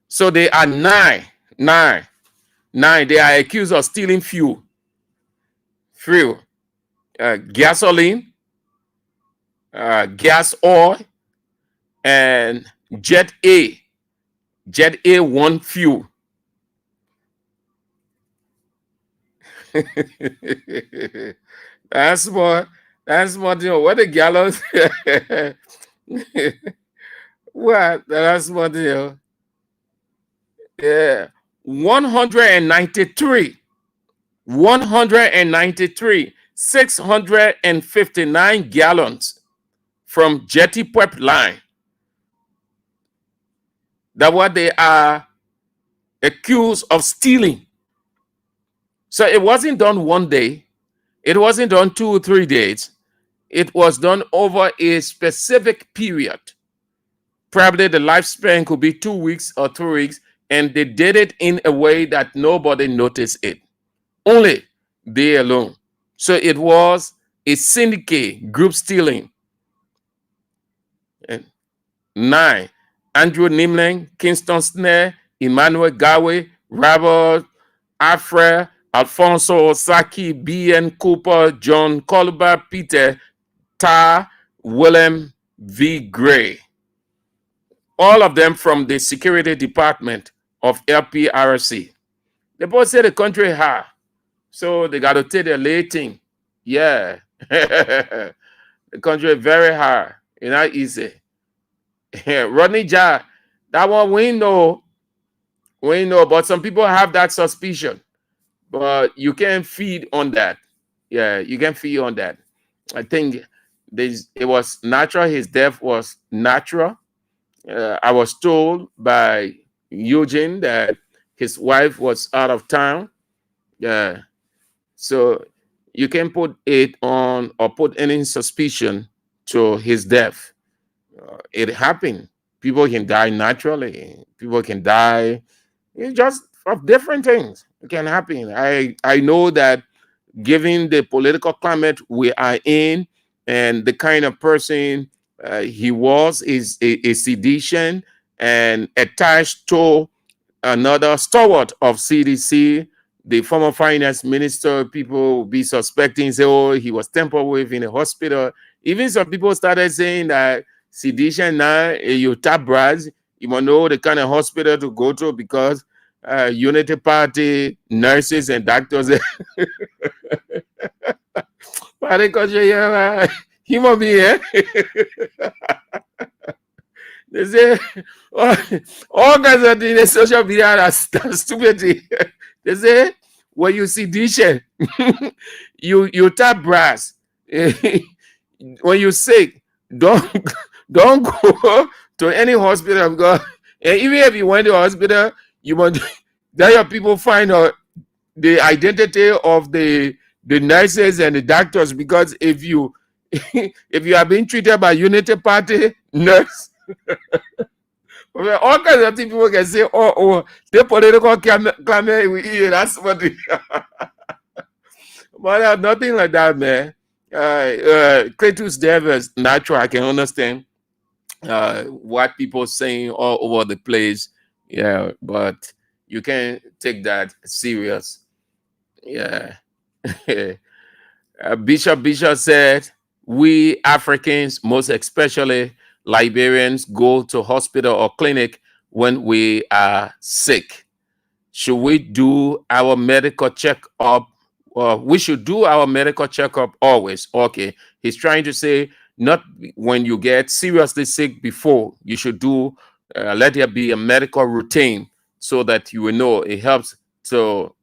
So they are nine. They are accused of stealing fuel, gasoline, gas oil, and Jet A1 fuel. That's what what the gallons. What? That's what yeah. 193, 659 gallons from Jetty Pipeline. That what they are accused of stealing. So it wasn't done one day. It wasn't done 2 or 3 days. It was done over a specific period. Probably the lifespan could be 2 weeks or 3 weeks. And they did it in a way that nobody noticed it. Only they alone. So it was a syndicate group stealing. And 9. Andrew Nimling, Kingston Snare, Emmanuel Gawe, Robert Afre, Alfonso Osaki, B.N. Cooper, John Colbert, Peter Tar, William V. Gray. All of them from the security department of LPRC. They both say the country high, so they got to take their thing. Yeah. The country very high. It's not easy. Rodney Jar, that one we know, but some people have that suspicion. but you can feed on that. Yeah, you can feed on that. I think it was natural. His death was natural. I was told by Eugene that his wife was out of town. Yeah. So you can put it on or put any suspicion to his death. It happened. People can die naturally. People can die just of different things. It can happen. I know that given the political climate we are in and the kind of person he was, is a sedition and attached to another stalwart of CDC, the former finance minister. People will be suspecting, say, oh, he was tampered with in a hospital. Even some people started saying that sedition now, you tap brass, you want to know the kind of hospital to go to because Unity Party nurses and doctors. He must be here. They say all kinds of things in social media that's stupid. They say when you see sedition, you tap brass. When you're sick, don't go to any hospital because even if you went to the hospital, you want that your people find out the identity of the nurses and the doctors, because if you are being treated by Unity Party nurse, all kinds of people can say, oh, the political climate, that's what they but nothing like that, man. Cletus death is natural. I can understand what people saying all over the place. Yeah, but you can't take that serious. Yeah. Bishop said, we Africans, most especially Liberians, go to hospital or clinic when we are sick. Should we do our medical checkup? We should do our medical checkup always. Okay. He's trying to say not when you get seriously sick before. You should do, let there be a medical routine so that you will know. It helps to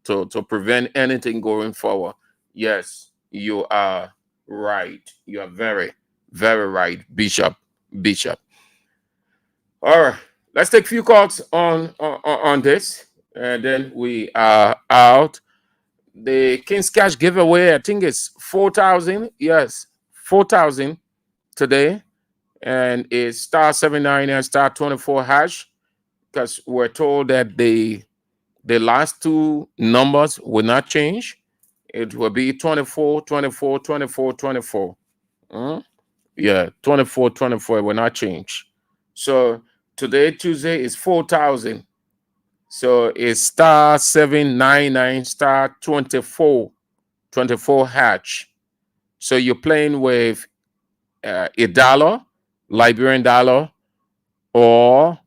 prevent anything going forward. Yes, you are right. You are very, very right, Bishop. All right, let's take a few calls on this, and then we are out. The King's Cash giveaway, I think it's 4,000. Yes, 4,000 today, and it's *79 and *24 hash, because we're told that the last two numbers will not change. It will be 24, 24, 24, 24. Yeah, 24, 24 will not change. So today, Tuesday, is 4,000. So it's *799 *24 hash. So you're playing with $1, Liberian dollar, or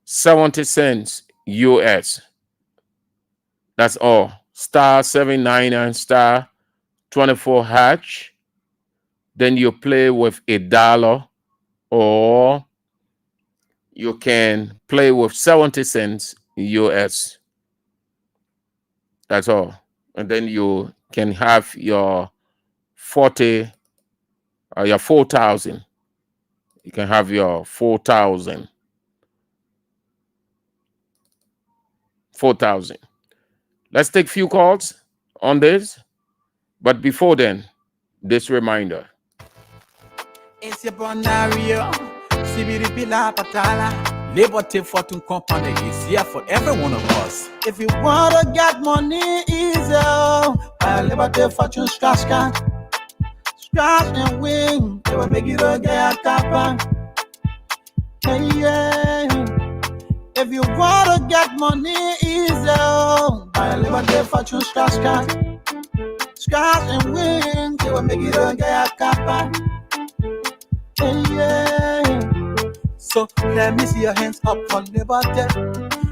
70 cents US. That's all. *799 *24 hash. Then you play with $1, or you can play with 70 cents US. That's all. And then you can have your 40, your 4,000. You can have your 4,000. 4,000. Let's take a few calls on this. But before then, this reminder. It's your Bonario, Sibiri Pila Patala. Liberty Fortune Company is here for every one of us. If you want to get money easy, buy Liberty Fortune scratch card. Scratch and win, they will make you get a kappa. Hey, yeah. If you want to get money easy, buy Liberty Fortune scratch card. Scratch and win, they will make you get a kappa. Hey, yeah. So let me see your hands up for Liberty.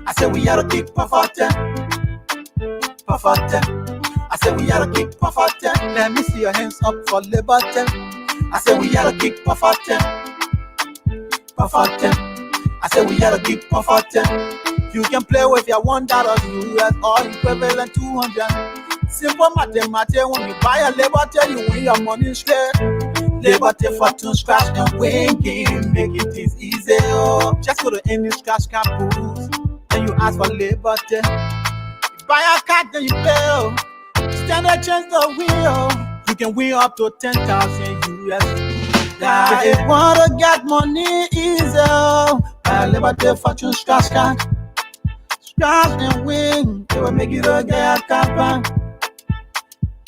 I say we gotta keep Pafate. I say we gotta keep Pafate. Let me see your hands up for Liberty. I say we gotta keep Pafate. I say we gotta keep Pafate. You can play with your $1 US or equivalent 200. Simple mathematics, when you buy a Liberty, you win your money straight. Liberty Fortune scratch and win game, make it easy. Oh. Just go to any scratch card booth, then you ask for Liberty. You buy a card, then you pay. Oh. Stand a chance to win. Oh. You can win up to 10,000 US. If you wanna get money easy, oh. Buy a Liberty Fortune scratch card. Scratch and win, they will make you get a card.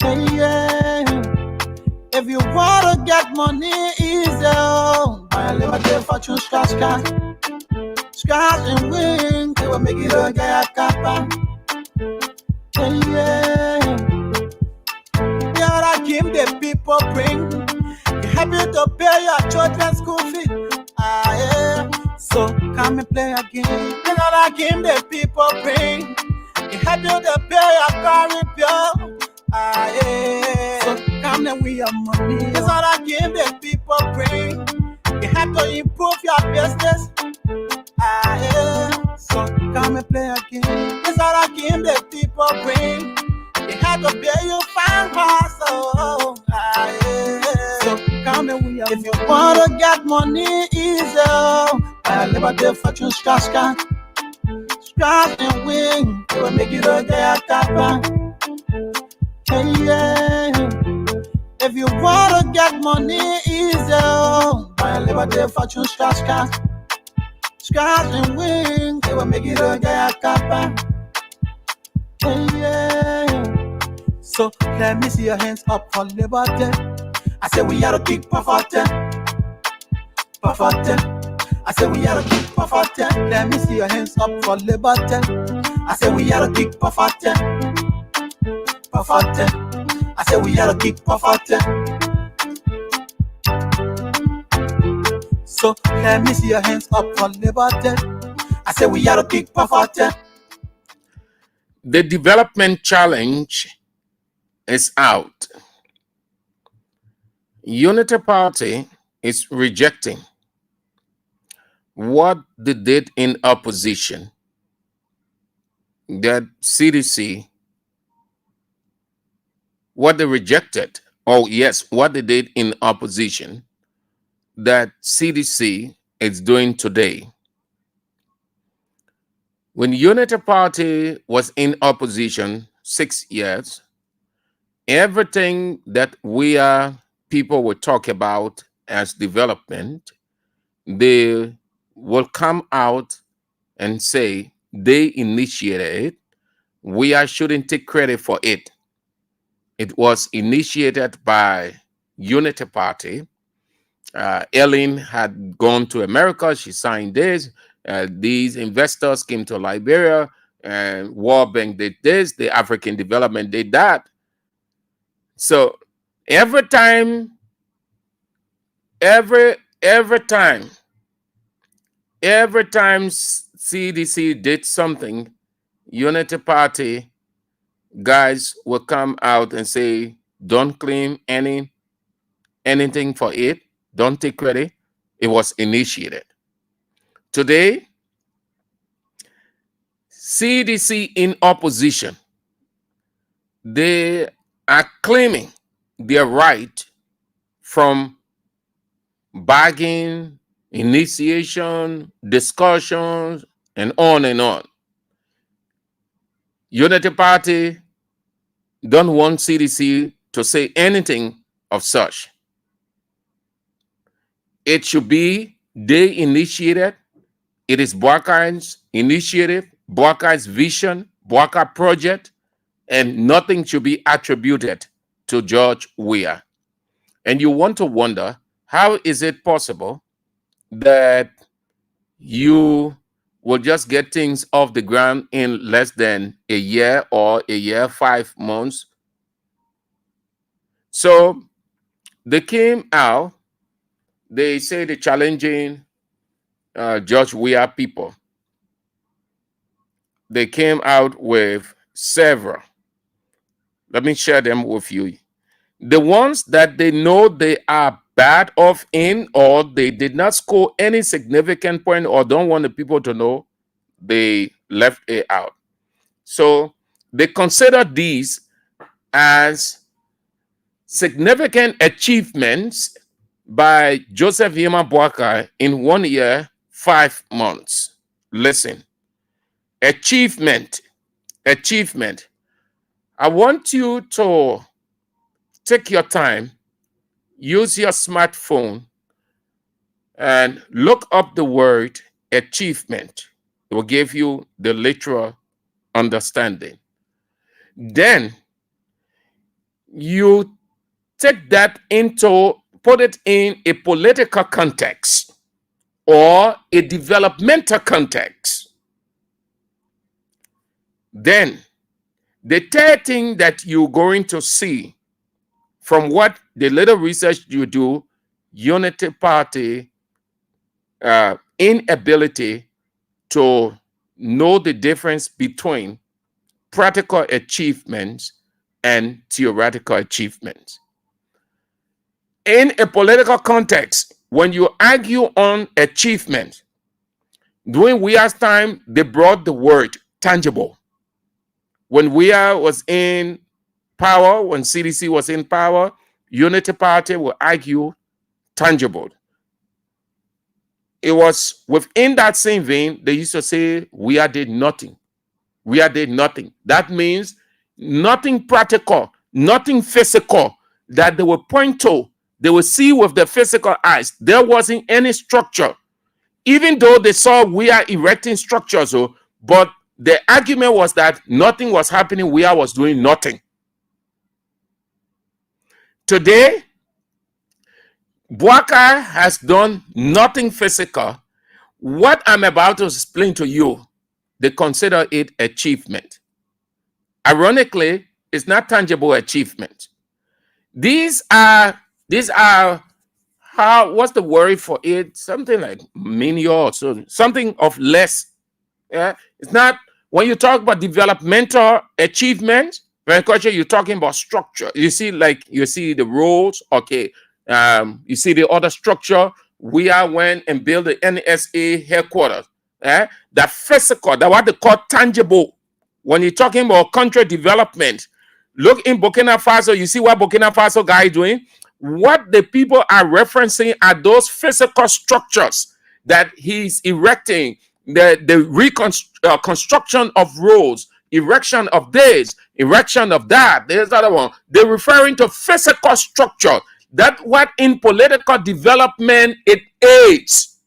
Yeah. If you wanna get money easy, oh, buy a Liberty Fortune scratch card. Scratch and win, they will make you get a card. Yeah. The other game the people bring, they help you to pay your children's school fee. Yeah. So come and play a game. The other game the people bring, they help you to pay your car repair. Yeah. So come and win your money. It's all a game that people bring. You have to improve your business. Yeah. So come and play a game. It's all a game that people bring. You have to pay your fine hustle. Yeah. So come and win your money. If you wanna get money easy, buy a Liberty Fortune scratch card. Scratch and win. It will make you get a card. Yeah. If you wanna get money easy, buy a Liberty Fortune scratch card. Scratch and win, they will make it get a card. Yeah. So let me see your hands up for Liberty. I say we are a big Pafate. I say we are a big Pafate. Let me see your hands up for Liberty. I say we are a big Pafate. I say we are a big Pafate. So let me see your hands up for Liberty. I say we are a big Pafate. The development challenge is out. Unity Party is rejecting what they did in opposition, that CDC, what they rejected, what they did in opposition, that CDC is doing today. When Unity Party was in opposition 6 years, everything that people would talk about as development, they will come out and say they initiated it. We shouldn't take credit for it. It was initiated by Unity Party. Ellen had gone to America. She signed this. These investors came to Liberia, and World Bank did this. The African Development did that. So every time CDC did something, Unity Party guys will come out and say, don't claim anything for it. Don't take credit. It was initiated. Today, CDC in opposition, they are claiming their right from bargaining, initiation, discussions, and on and on. Unity Party don't want CDC to say anything of such. It should be they initiated. It is Boakar's initiative, Boakar's vision, Boakar project, and nothing should be attributed to George Weah. And you want to wonder, how is it possible that you will just get things off the ground in less than a year or a year, 5 months? So they came out, they say they're challenging George Weah people. They came out with several. Let me share them with you. The ones that they know they are bad off in, or they did not score any significant point, or don't want the people to know, they left A out. So they consider these as significant achievements by Joseph Yema Boakai in 1 year, 5 months. Listen, achievement. I want you to take your time, use your smartphone, and look up the word achievement. It will give you the literal understanding. Then you take that put it in a political context or a developmental context. Then the third thing that you're going to see from what the little research you do, Unity Party inability to know the difference between practical achievements and theoretical achievements. In a political context, when you argue on achievement, during Weah's time, they brought the word tangible. When Weah was in power, when CDC was in power, Unity Party will argue tangible. It was within that same vein, they used to say, Weah did nothing. Weah did nothing. That means nothing practical, nothing physical that they will point to, they will see with the physical eyes. There wasn't any structure. Even though they saw Weah erecting structures, but the argument was that nothing was happening, Weah was doing nothing. Today, Boakai has done nothing physical. What I'm about to explain to you, they consider it achievement. Ironically, it's not tangible achievement. These are how, what's the word for it? Something like menial, so something of less. Yeah, it's not, when you talk about developmental achievement, you're talking about structure. You see the roads, okay. You see the other structure. Weah went and built the NSA headquarters. The physical, that what they call tangible. When you're talking about country development, look in Burkina Faso, you see what Burkina Faso guy doing? What the people are referencing are those physical structures that he's erecting, the construction of roads, erection of this, erection of that. There's the other one. They're referring to physical structure. That's what in political development it aids.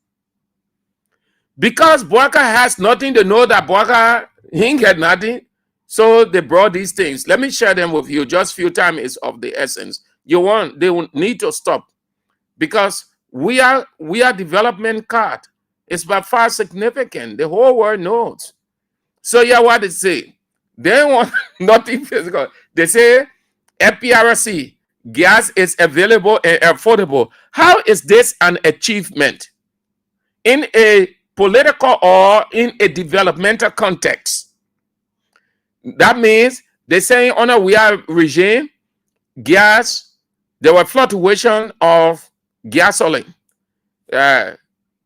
Because Boakai has nothing to know that Boakai, he ain't got nothing. So they brought these things. Let me share them with you. Just few time is of the essence. They will need to stop. Because we are development card. It's by far significant. The whole world knows. So yeah, what they say? They want nothing physical. They say FPRC, gas is available and affordable. How is this an achievement? In a political or in a developmental context. That means they say under Weah regime, gas, there were fluctuation of gasoline.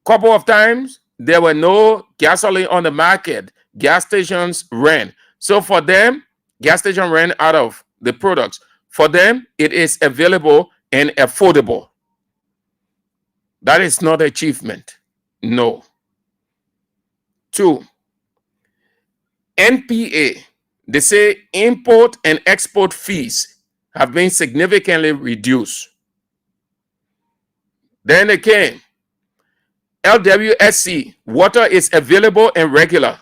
Couple of times, there were no gasoline on the market. Gas stations ran. So for them, gas station ran out of the products. For them, it is available and affordable. That is not achievement. No. 2, NPA, they say import and export fees have been significantly reduced. Then again, LWSC, water is available and regular.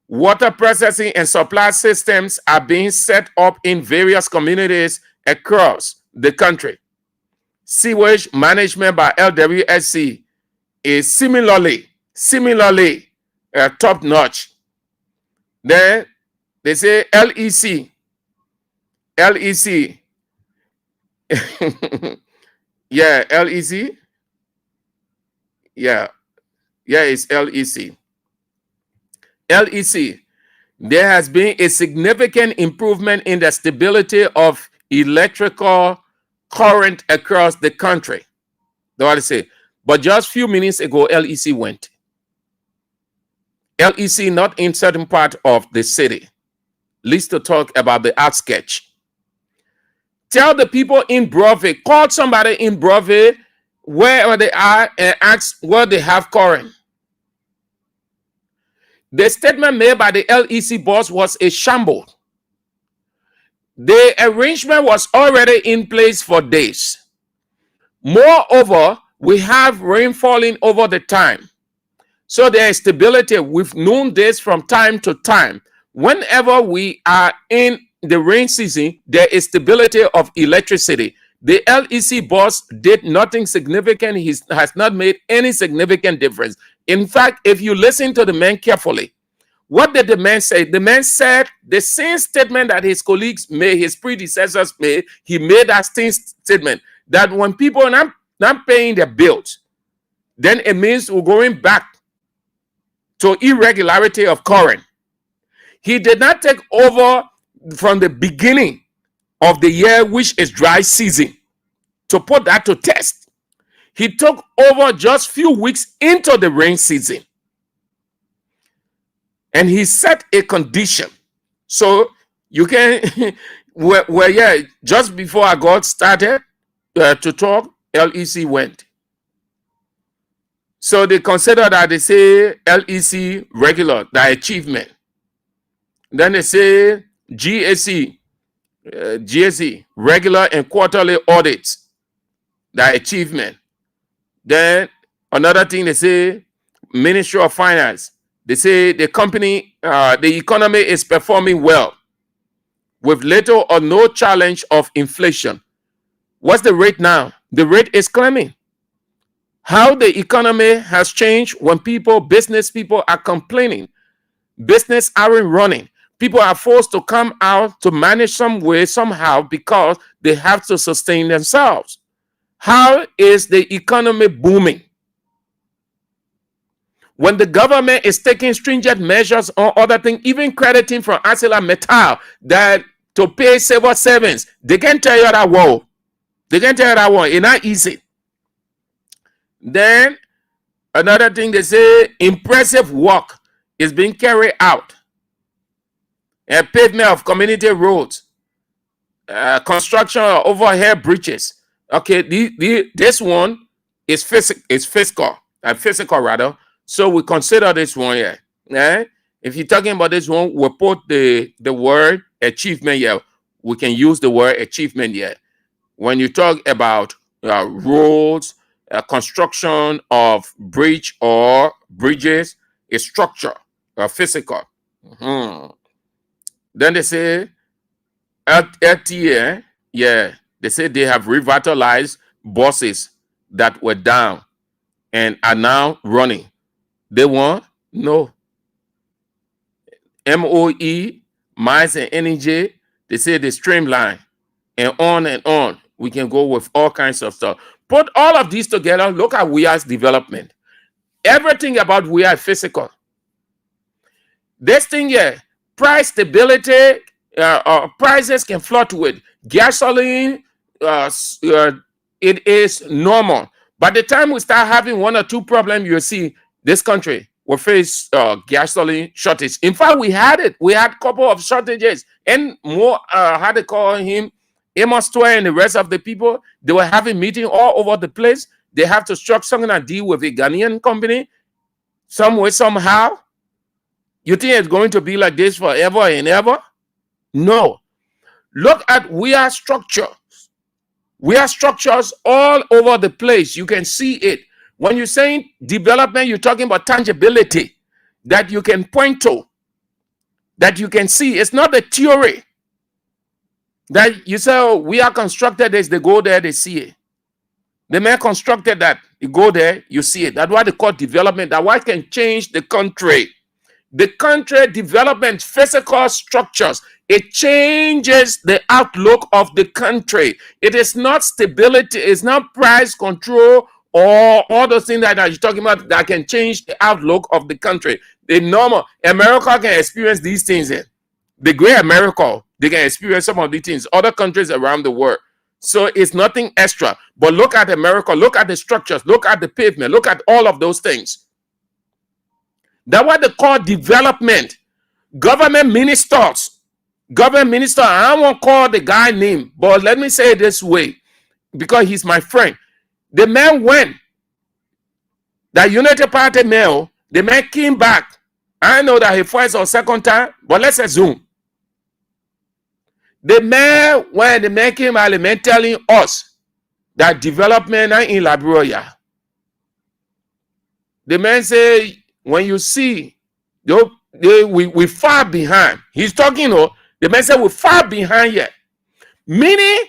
Water processing and supply systems are being set up in various communities across the country. Sewage management by LWSC is similarly top notch. Then they say LEC. Yeah, LEC. Yeah, it's LEC. LEC, there has been a significant improvement in the stability of electrical current across the country. That's what I say. But just a few minutes ago, LEC went. LEC not in certain part of the city. Least to talk about the outskirts. Tell the people in Broadway, call somebody in Broadway wherever they are and ask where they have current. The statement made by the LEC boss was a shambles. The arrangement was already in place for days. Moreover, we have rain falling over the time. So there is stability with noon days from time to time. Whenever we are in the rain season, there is stability of electricity. The LEC boss did nothing significant. He has not made any significant difference. In fact, if you listen to the man carefully, what did the man say? The man said the same statement that his colleagues made, his predecessors made. He made that same statement that when people are not paying their bills, then it means we're going back to irregularity of current. He did not take over from the beginning of the year, which is dry season, to put that to test. He took over just few weeks into the rain season. And he set a condition. So you can, just before I got started to talk, LEC went. So they consider that, they say LEC regular, the achievement. Then they say GSE regular and quarterly audits, the achievement. Then another thing they say, Ministry of Finance. They say the company, the economy is performing well with little or no challenge of inflation. What's the rate now? The rate is climbing. How the economy has changed when business people are complaining. Business aren't running. People are forced to come out to manage some way, somehow, because they have to sustain themselves. How is the economy booming? When the government is taking stringent measures on other things, even crediting from ArcelorMittal that to pay civil servants, they can tell you that, whoa, they can tell you that, whoa, it's not easy. Then another thing they say, impressive work is being carried out. A pavement of community roads, construction of overhead bridges. Okay, this one is physical rather. So we consider this one here. If you're talking about this one, we put the word achievement here. We can use the word achievement here. When you talk about roads, construction of bridge or bridges, a structure, physical. Then they say LTA, they say they have revitalized buses that were down and are now running. They want? No. MOE, Mines and Energy, they say they streamline and on. We can go with all kinds of stuff. Put all of these together, look at WIA's development. Everything about WIA is physical. This thing here, price stability, prices can fluctuate. Gasoline, it is normal. By the time we start having one or two problems, you'll see this country will face gasoline shortage. In fact, we had it. We had a couple of shortages. And more, how they call him, Amos Toy and the rest of the people, they were having meetings all over the place. They have to structure something and deal with a Ghanaian company some way, somehow. You think it's going to be like this forever and ever? No. Look at WIA structures. WIA structures all over the place. You can see it. When you're saying development, you're talking about tangibility that you can point to, that you can see. It's not a theory that you say, oh, we are constructed this, they go there, they see it. The man constructed that, you go there, you see it. That's why they call development. That why it can change the country. The country development, physical structures, it changes the outlook of the country. It is not stability, it's not price control or all those things that you're talking about that can change the outlook of the country. The normal America can experience these things. The great America, they can experience some of these things. Other countries around the world. So it's nothing extra. But look at America, look at the structures, look at the pavement, look at all of those things. That's what they call development. Government ministers. Government minister, I won't call the guy name, but let me say it this way, because he's my friend. The man went, that United Party male, the man came back. I know that he first or second time, but let's assume. The man, when the man came out, the man telling us that development in Liberia. The man say, when you see, we far behind. He's talking, the man said we're far behind yet. Meaning,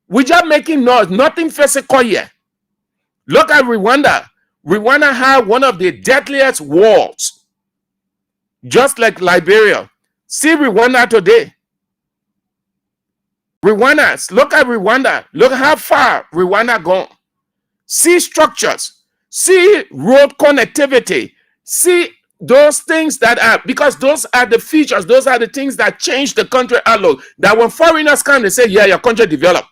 we just making noise, nothing physical yet. Look at Rwanda. Rwanda had one of the deadliest wars, just like Liberia. See Rwanda today. Rwanda, look at Rwanda. Look how far Rwanda gone. See structures. See road connectivity. See those things that are, because those are the features, those are the things that change the country outlook. That when foreigners come, they say, yeah, your country developed.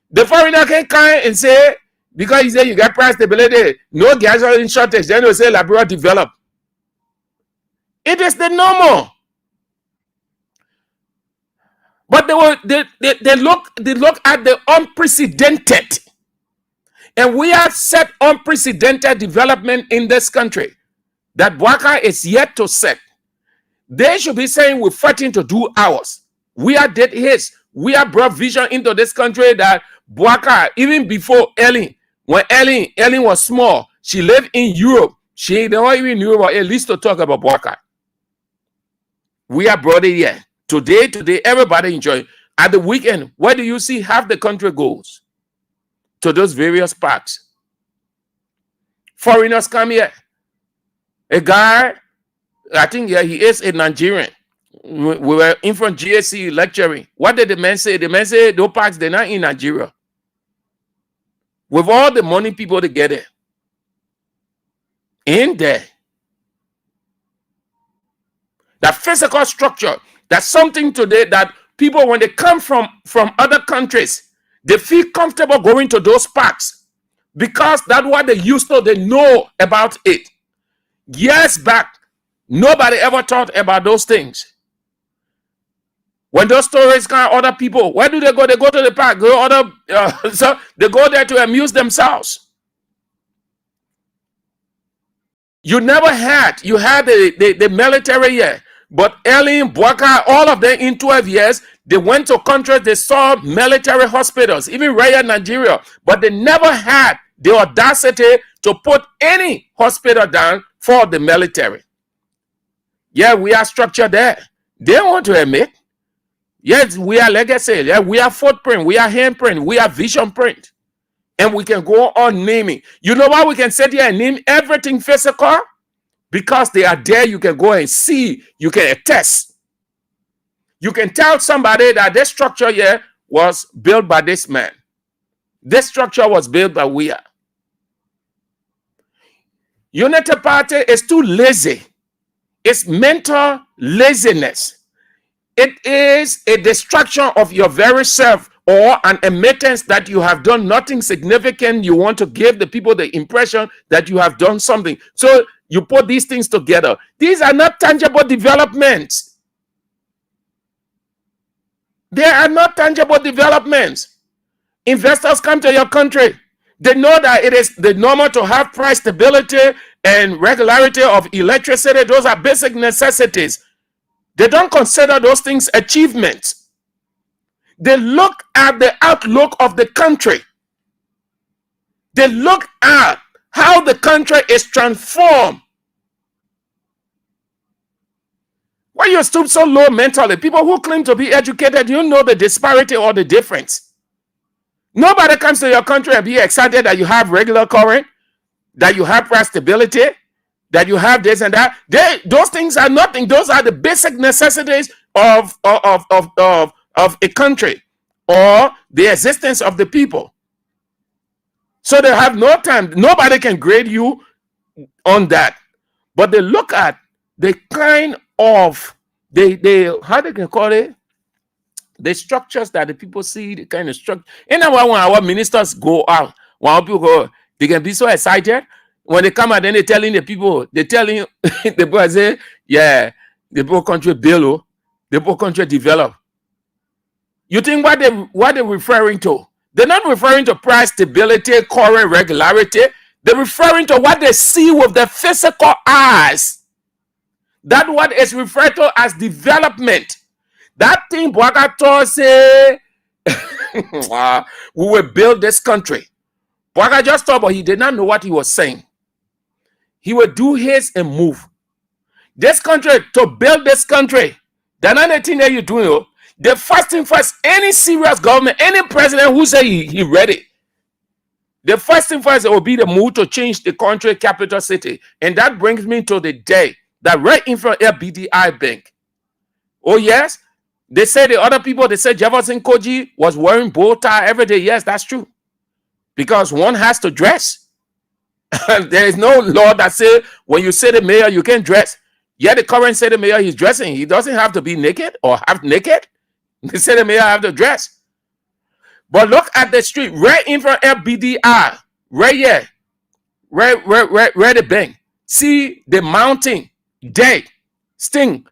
The foreigner can come and say, because you say you got price stability, no gasoline shortage, then they say Liberia develop. It is the normal. But they look at the unprecedented. And we have set unprecedented development in this country that Bouaka is yet to set. They should be saying we're fighting to do ours. We are did his. We have brought vision into this country that Bouaka, even before Ellen, when Ellen was small, she lived in Europe. She never even knew about, at least to talk about Bouaka. We have brought it here. Today, everybody enjoy. At the weekend, where do you see half the country goes? To those various parks. Foreigners come here. A guy, I think, yeah, he is a Nigerian. We were in front of GSC lecturing. What did the man say? The man said those parks, they're not in Nigeria. With all the money people together. In there. That physical structure, that's something today that people, when they come from other countries, they feel comfortable going to those parks because that's what they used to, they know about it. Years back, nobody ever thought about those things. When those stories come, other people, where do they go? They go to the park. So they go there to amuse themselves. You never had, you had the military here. But Ellen, Bouaka, all of them in 12 years, they went to countries, they saw military hospitals, even right in Nigeria. But they never had the audacity to put any hospital down for the military. Yeah, we are structured there. They want to admit. Yes, we are legacy. Yeah, we are footprint. We are handprint. We are vision print. And we can go on naming. You know why we can sit here and name everything physical? Because they are there, you can go and see, you can attest. You can tell somebody that this structure here was built by this man. This structure was built by we are. United Party is too lazy. It's mental laziness. It is a distraction of your very self or an admittance that you have done nothing significant. You want to give the people the impression that you have done something. So you put these things together. These are not tangible developments. They are not tangible developments. Investors come to your country. They know that it is the normal to have price stability and regularity of electricity. Those are basic necessities. They don't consider those things achievements. They look at the outlook of the country. They look at how the country is transformed. Why you stoop so low mentally? People who claim to be educated, you know the disparity or the difference. Nobody comes to your country and be excited that you have regular current, that you have price stability, that you have this and that. Those things are nothing. Those are the basic necessities of a country or the existence of the people. So they have no time. Nobody can grade you on that. But they look at the kind of how they can call it, the structures that the people see, the kind of structure. And when our ministers go out, when people go, they can be so excited. When they come out, then they're telling the people, they're telling the people, say, yeah, the poor country build, the poor country develop. You think what they're referring to? They're not referring to price stability, current regularity. They're referring to what they see with their physical eyes. That's what is referred to as development. That thing Bouagato say, we will build this country. Bouaga just thought, but he did not know what he was saying. He will do his and move. This country, to build this country, that's not the thing that you're doing. The first thing first, any serious government, any president who say he ready, the first thing first, it will be the move to change the country capital city. And that brings me to the day that right in front of BDI Bank. Oh, yes. They say the other people, they say Jefferson Koji was wearing bow tie every day. Yes, that's true. Because one has to dress. There is no law that says when you say the mayor, you can dress. Yeah, the current city mayor, he's dressing. He doesn't have to be naked or half naked. The city mayor have to dress. But look at the street right in front of BDI, right here, right the bank. See the mountain, dead, sting.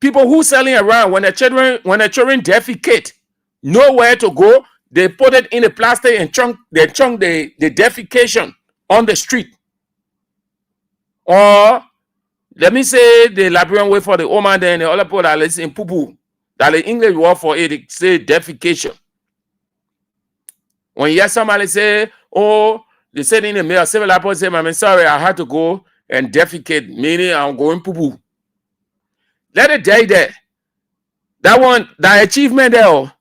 People who selling around when the children defecate, nowhere to go, they put it in a plastic and chunk the defecation on the street. Or let me say the Liberian way for the Oman, then the other people that listen in poo-poo. That the English word for it, they say defecation. When you hear somebody say, oh, they said in the mail, several people say, I'm sorry, I had to go and defecate, meaning I'm going poo-poo. Let it die there. That one, the achievement there.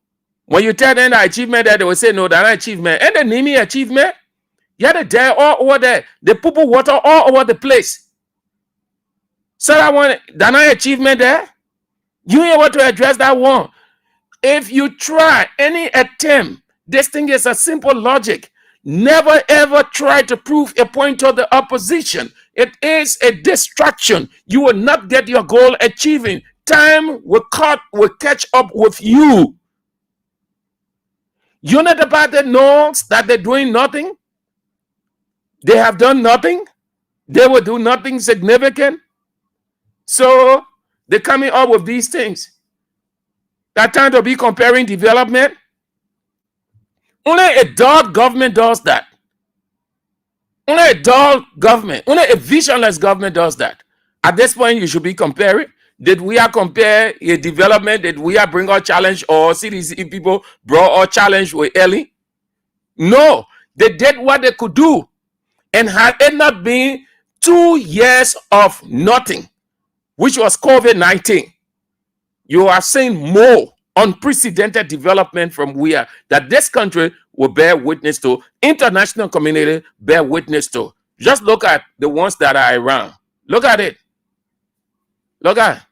When you tell them the achievement there, they will say, no, that's not achievement. And the name achievement, you had to die all over there. They poo-poo water all over the place. So that one, that's not achievement there. You ain't able to address that one. If you try any attempt, this thing is a simple logic. Never ever try to prove a point to the opposition. It is a distraction. You will not get your goal achieving. Time will catch up with you. You know the party knows that they're doing nothing. They have done nothing. They will do nothing significant. So they're coming up with these things. That time to be comparing development. Only a dull government does that. Only a dull government, only a visionless government does that. At this point, you should be comparing. Did we compare a development? Did we bring our challenge or CDC people brought our challenge with Ellie? No, they did what they could do. And had it not been 2 years of nothing, which was COVID-19, you are seeing more unprecedented development from where that this country will bear witness to, international community bear witness to. Just look at the ones that are around. Look at it. Look at it.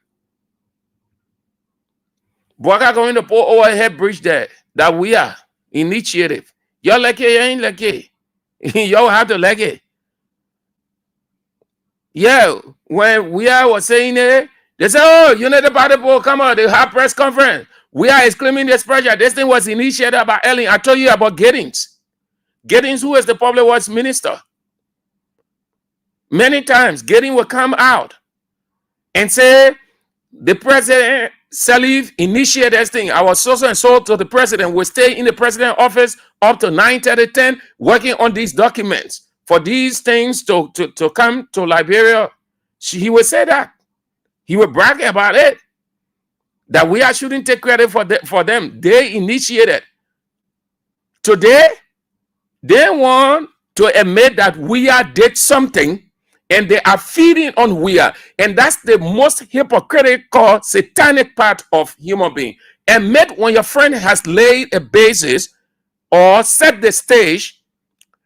Bouaga going to put overhead bridge there that we are initiative. Y'all like it, you ain't like it. Y'all have to like it. Yeah, when we was saying it, they say, oh, you know the party people come on, they have press conference. We are exclaiming this project. This thing was initiated by Ellen. I told you about Giddings. Giddings, who is the public works minister. Many times, Giddings will come out and say, the president, Salif, initiated this thing. I was so and so to the president. Will stay in the president's office up to 9:30, 10, working on these documents for these things to come to Liberia. He would say that. He would brag about it. That we shouldn't take credit for them. They initiated. Today, they want to admit that we did something and they are feeding on we are. And that's the most hypocritical, satanic part of human being. Admit when your friend has laid a basis or set the stage,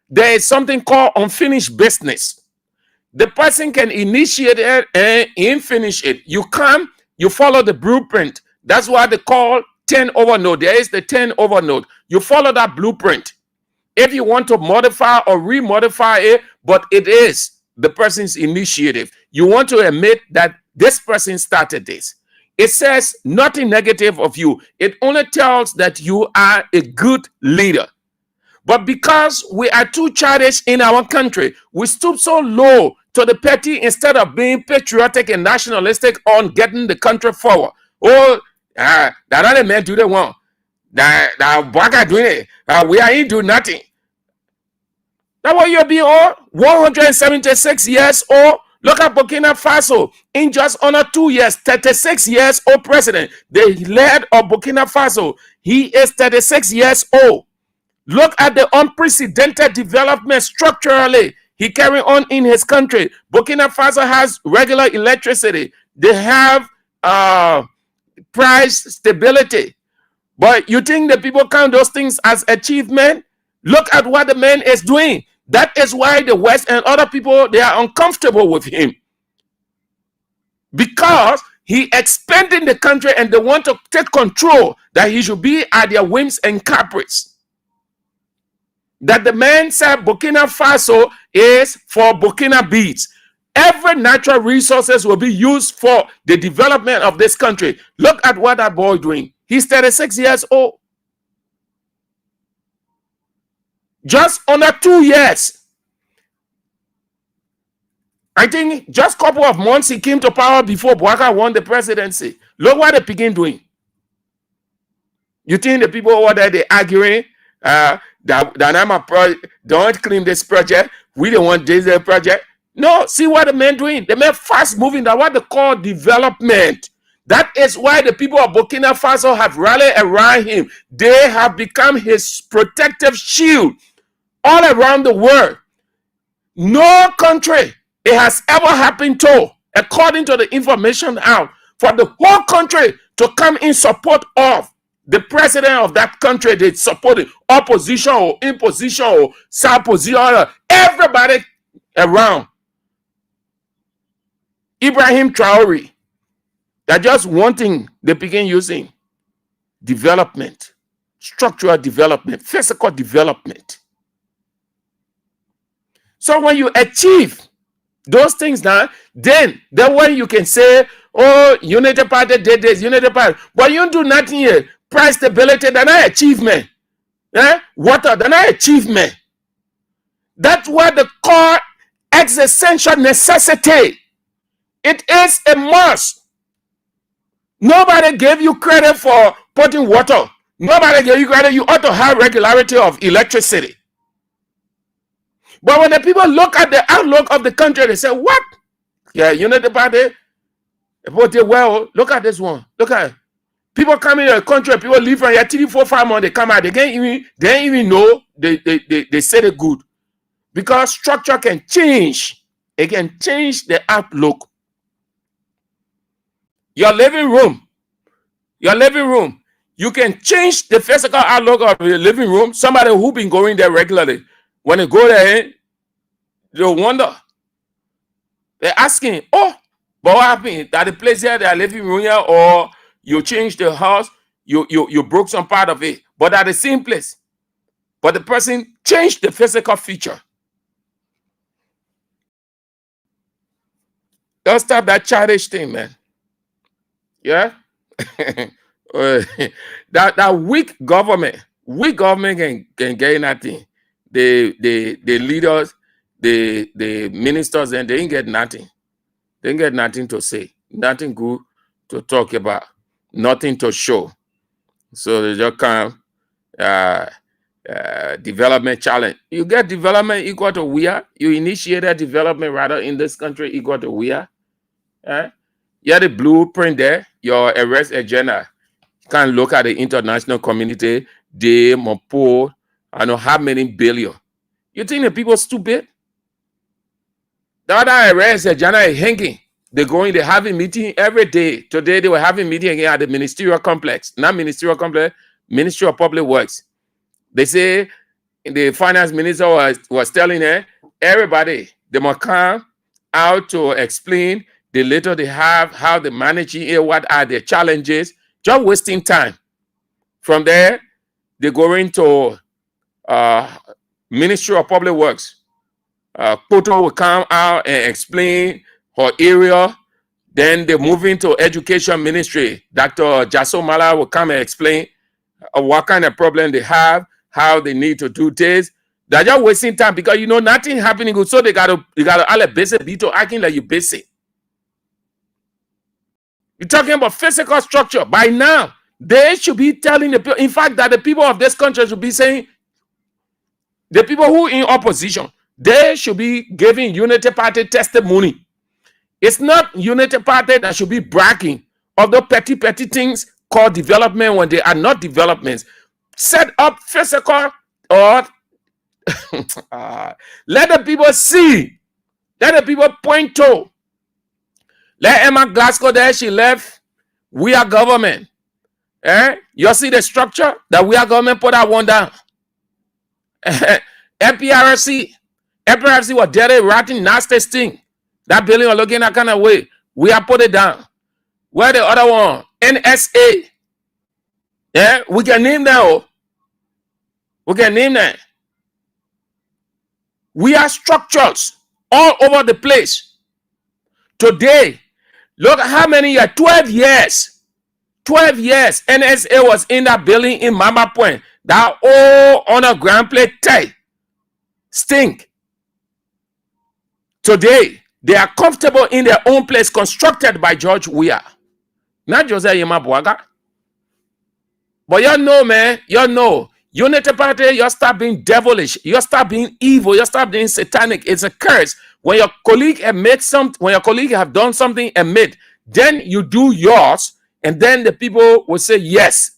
there is something called unfinished business. The person can initiate it and finish it. You come, you follow the blueprint. That's why they call 10 over node. There is the 10 over node. You follow that blueprint. If you want to modify or remodify it, but it is the person's initiative. You want to admit that this person started this. It says nothing negative of you. It only tells that you are a good leader. But because we are too childish in our country, we stoop so low to the petty instead of being patriotic and nationalistic on getting the country forward. Oh, that other men do they want. That Baka doing it. We ain't do nothing. That's what you'll be all 176 years old. Look at Burkina Faso. In just under 2 years, 36 years old president. The leader of Burkina Faso. He is 36 years old. Look at the unprecedented development structurally he carried on in his country. Burkina Faso has regular electricity. They have price stability. But you think the people count those things as achievement? Look at what the man is doing. That is why the West and other people, they are uncomfortable with him. Because he expanding the country and they want to take control, that he should be at their whims and caprice. That the man said Burkina Faso is for Burkina Beats. Every natural resources will be used for the development of this country. Look at what that boy doing. He's 36 years old. Just under 2 years. I think just a couple of months he came to power before Bouaka won the presidency. Look what the Pekin doing. You think the people over there, they arguing that don't claim this project. We don't want this project. No, see what the men doing. The men fast moving. That's what they call development. That is why the people of Burkina Faso have rallied around him. They have become his protective shield all around the world. No country it has ever happened to, according to the information out, for the whole country to come in support of the president of that country. They supported opposition or imposition or supposition, everybody around. Ibrahim Traore, they're just wanting, they begin using development, structural development, physical development. So when you achieve those things now, then when you can say, oh, Unity Party did this, Unity Party, but you do nothing here. Price stability, they're not achievement. Water, they're not achievement. That's what the core existential necessity. It is a must. Nobody gave you credit for putting water. Nobody gave you credit. You ought to have regularity of electricity. But when the people look at the outlook of the country, they say, what? Yeah, you know the party? Well, look at this one. Look at it. People come in the country, people live from here 3, 4, 5 months, they come out, they ain't even know they say the good. Because structure can change. It can change the outlook. Your living room, you can change the physical outlook of your living room. Somebody who been going there regularly, when they go there, they wonder. They're asking, oh, but what happened? That the place here, they are living room here, or you changed the house, you broke some part of it, but at the same place. But the person changed the physical feature. Don't stop that childish thing, man. Yeah? that weak government can get nothing. The leaders, the ministers, and they ain't get nothing. They ain't get nothing to say, nothing good to talk about, nothing to show. So they just come development challenge. You get development equal to we are. You initiated development rather in this country equal to we are. You have the blueprint there, your arrest agenda. You can look at the international community, they Mopo, I know how many billion. You think the people stupid? The other arrest agenda is hanging. They're going, they're having meeting every day. Today they were having meeting again at the ministerial complex. Not ministerial complex, Ministry of Public Works. They say the finance minister was telling her, everybody, they must come out to explain the little they have, how they manage it, what are their challenges, just wasting time. From there, they go into Ministry of Public Works. Poto will come out and explain her area. Then they move into Education Ministry. Dr. Jaso Mala will come and explain what kind of problem they have, how they need to do things. They're just wasting time because you know nothing happening good. So they gotta all basic bito acting like you basic. You're talking about physical structure. By now, they should be telling the people, in fact, that the people of this country should be saying, the people who in opposition, they should be giving Unity Party testimony. It's not Unity Party that should be bragging of the petty things called development when they are not developments. Set up physical or let the people see. Let the people point to. Let Emma Glasgow there, she left. We are government. You see the structure that we are government put that one down. MPRC was dirty, rotten, nasty thing. That building are looking that kind of way. We are put it down. Where the other one? NSA. Yeah, we can name that. Oh. We can name that. We are structures all over the place. Today, look at how many years, 12 years. 12 years, NSA was in that building in Mama Point. That all underground plate tight. Stink. Today, they are comfortable in their own place constructed by George Weah. Not Jose Yema Bwaga. But you know, man, you know, Unity Party, you start being devilish, you start being evil, you start being satanic. It's a curse. When your colleague have done something, admit, then you do yours, and then the people will say yes.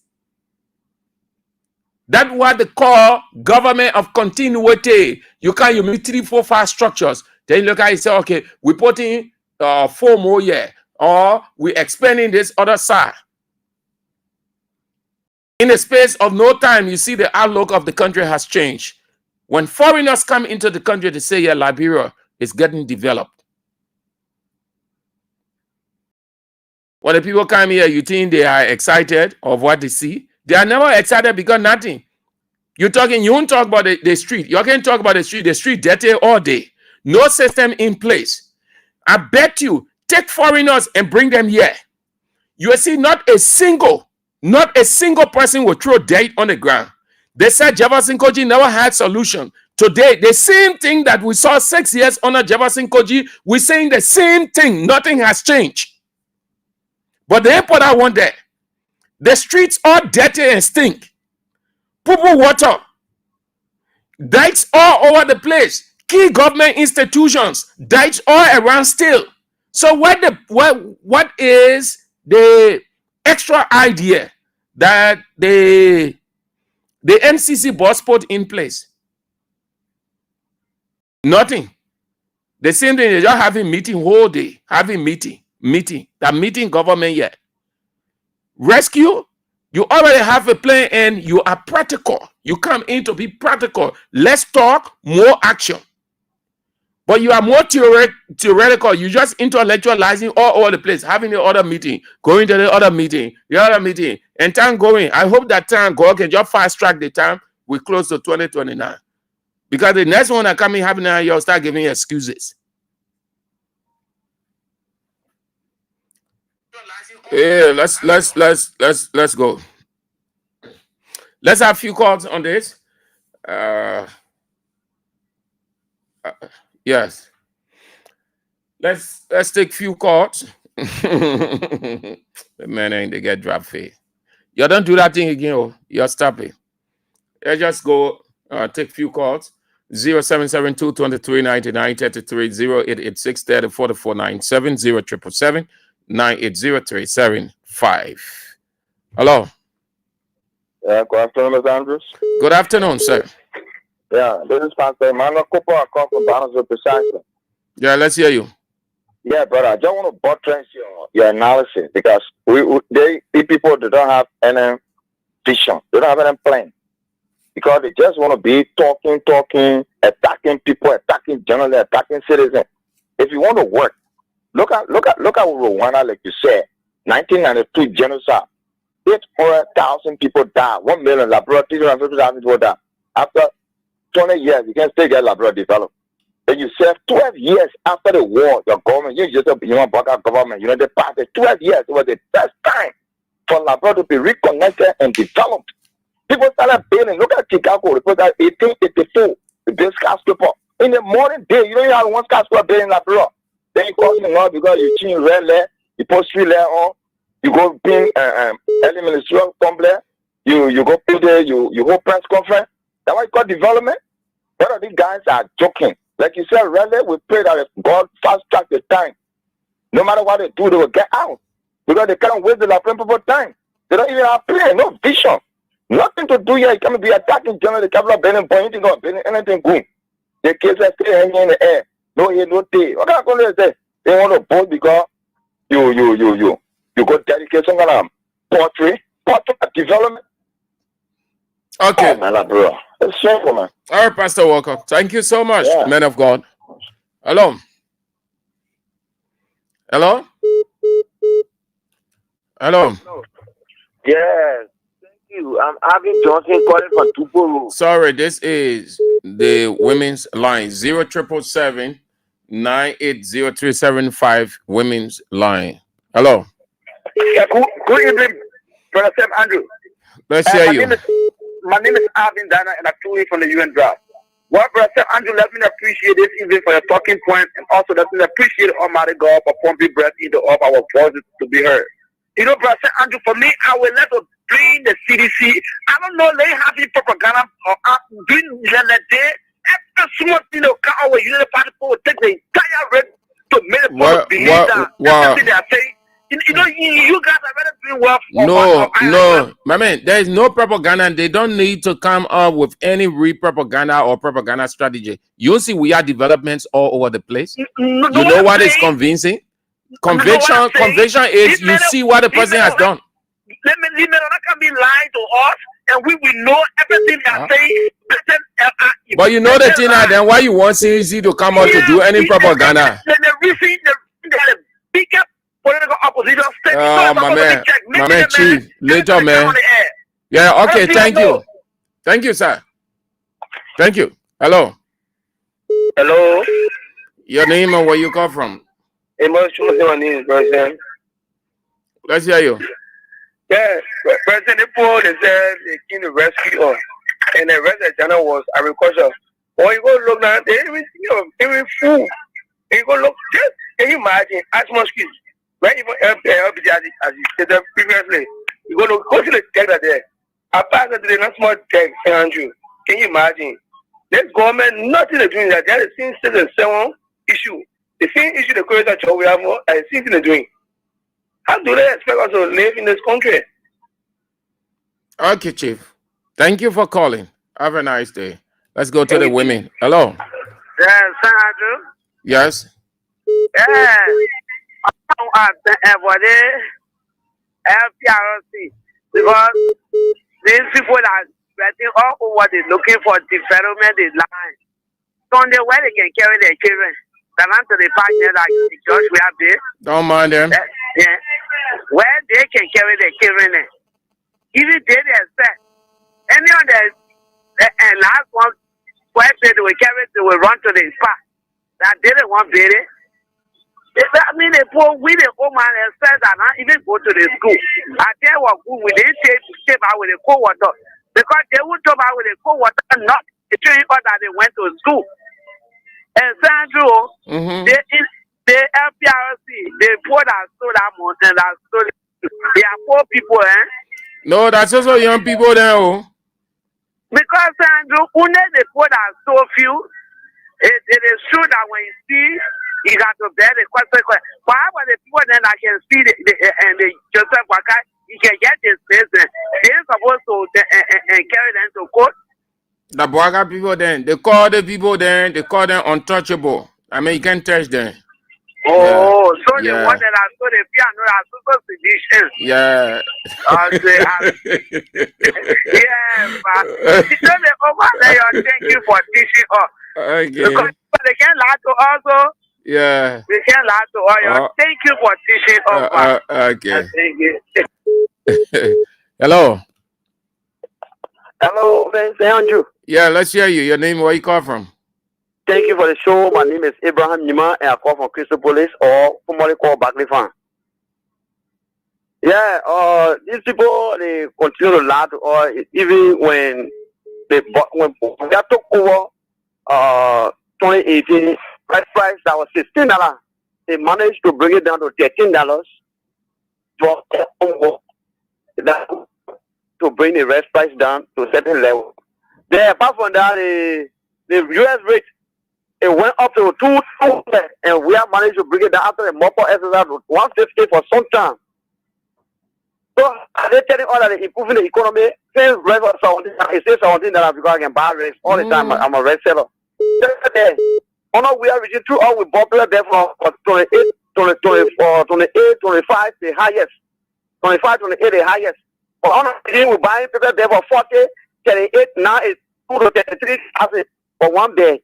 That's what they call government of continuity. You can't use 3, 4, 5 structures. Then you look at it and say, okay, we put in 4 more years, or we expanding this other side. In the space of no time, you see the outlook of the country has changed. When foreigners come into the country, they say, yeah, Liberia is getting developed. When the people come here, you think they are excited of what they see. They are never excited because nothing. You won't talk about the street. You can't talk about the street dirty all day. No system in place. I bet you, take foreigners and bring them here. You will see not a single person will throw dirt on the ground. They said Jefferson Koji never had solution. Today, the same thing that we saw 6 years under Jefferson Koji, we're saying the same thing. Nothing has changed. But the airport I want there. The streets are dirty and stink. Poo-poo water. Dikes all over the place. Key government institutions. Dikes all around still. So what is the extra idea that the MCC boss put in place? Nothing. The same thing, they're just having meeting whole day. Having meeting. That meeting government yet. Rescue, you already have a plan and you are practical. You come in to be practical. Less talk, more action. But you are more theoretical. You just intellectualizing all over the place, having the other meeting, going to the other meeting, and time going. I hope that time God can just fast track the time. We close to 2029. Because the next one that come in having you'll start giving excuses. Yeah, let's go. Let's have a few calls on this. Yes. Let's take few calls. The man ain't they get drop fee. You don't do that thing again. Oh. You're stopping. Let's just go take few calls. 0772 23 99 33 0886 34 97 0777 980-375. Hello. Yeah, good afternoon, Mr. Andrews. Good afternoon, sir. Yeah, this is Pastor Emmanuel Cooper. I come from Barnesville, precisely. Yeah, let's hear you. Yeah, brother, I just want to buttress your analysis because these people, they don't have any vision. They don't have any plan. Because they just want to be talking, attacking people, attacking journalists, attacking citizens. If you want to work, look at Rwanda, like you said, 1992 genocide. 800,000 people died. 1 million laboratories, 250,000 people died. After 20 years, you can still get laboratory developed. And you serve 12 years after the war, your government, you just a government, the past 12 years, it was the first time for laboratory to be reconnected and developed. People started building. Look at Chicago. They put that 1884. The big skyscraper. In the modern day, you don't even have one skyscraper building in Liberia. Then you call me up because you change red layer, you put street layer on, you go bring early ministerial complex, you go put there, you hold press conference. That's what you call development. One of these guys are joking. Like you said, really, we pray that God fast track the time. No matter what they do, they will get out. Because they can't waste the people time. They don't even have plan, no vision. Nothing to do here. You can't be attacking general, the capital building, anything or anything good. The kids are still hanging in the air. No here, no day. What kind of say? They want to vote because you got dedication on portrait development. Okay. Oh, man, bro. It's simple, man. All right, Pastor Walker. Thank you so much, Yeah. man of God. Hello. Hello. Hello. Yes. Thank you. I'm Avin Johnson calling from Tuporo. Sorry, this is the women's line 0777-980-375 women's line. Hello. Yeah, good evening, Brother Sam Andrew. Let's hear you. My name is Arvin Dana, and I'm tuning from the UN draft. Well, Brother Sam Andrew, let me appreciate this evening for your talking point, and also let me appreciate Almighty God for pumping breath into all our voices to be heard. You know, Brother Sam Andrew, for me, I would like to bring the CDC. I don't know, they have the propaganda or doing the day. Every small thing they'll come over, you know, the party will take the entire rate to make the public believe that everything they are saying. You know, you guys are really doing well. No, my man, there is no propaganda. They don't need to come up with any propaganda or propaganda strategy. You see, we have developments all over the place. You know what is convincing? Conviction is you see what the person has done. Let me not can be lying to us, and we will know everything they are saying. But you know the thing, then why you want CDC to come out to do any propaganda? The reason they are the biggest political opposition. My man, Chief, later, man. Yeah, okay, thank you. Thank you, sir. Thank you. Hello. Hello. Your name and where you come from? My name is President. Let's hear you. Yeah, President Paul, they said they came to rescue us, and the rest of the channel was agriculture. When you go look now, they even think of every food. You go look, just can you imagine? As much kids, right? Even LPG, as you said previously, you go to the tech that there. Apart from the not small tech, Andrew, can you imagine? This government, nothing is doing that. They are the same 7 issue. The same issue the current job we have, and the same thing they're doing. How do they expect us to live in this country? Okay, Chief. Thank you for calling. Have a nice day. Let's go to the women. Hello. Yes, Andrew. Yes. Yeah. FPRC, because these people are getting all over, they're looking for development in line. Sunday, where they can carry their children. Come on to the partner like the church we have there. Don't mind them. Yeah. Where they can carry their children in. Even they themselves. Any of the last one, where they will carry, they will run to the spa. That they don't want baby. I mean, the poor with the old man said that not even go to the school. I tell what we didn't take out with the cold water because they would talk about with the cold water, not the children that they went to school. And Sandro, the LPRC, the poor that stole that mountain, that stole it. They are poor people, eh? No, that's also young people there. Oh. Because Sandro, only the poor that stole few. It is true that when you see, you got to bear the consequence. But how about the people then that can see the Joseph Waka, you can get this business. They're supposed to carry them to court. The Boaga people then, they call the people then, they call them untouchable. I mean, you can't touch them. Oh, so the one that I saw the piano are super sedition. Yeah. Yeah, but you know the over there, thank you for teaching us. Okay. Because they can lie to also. Yeah. They can lie to all. Thank you for teaching us. Okay. Hello. Hello, Mr. Andrew. Yeah, let's hear you. Your name, where you call from? Thank you for the show. My name is Abraham Nima, and I call from Crystal Police, or formerly called Barclay Farm. Yeah, these people they continue to lie to us even when when they took over 2018 price that was $16. They managed to bring it down to $13 for that to bring the rest price down to a certain level. Then apart from that, the US rate it went up to 200, and we have managed to bring it down after the multiple exercise to 150 for some time. So are they telling us that they're improving the economy? Since rest was $17, it says $17 because I can buy rest all the time. I'm a rest seller. We are reaching through all with popular there for 28, 24, 28, 25, the highest. 25, 28, the highest. But we're buying people there for 40, 38, now it's 2 to 33,000 for one day.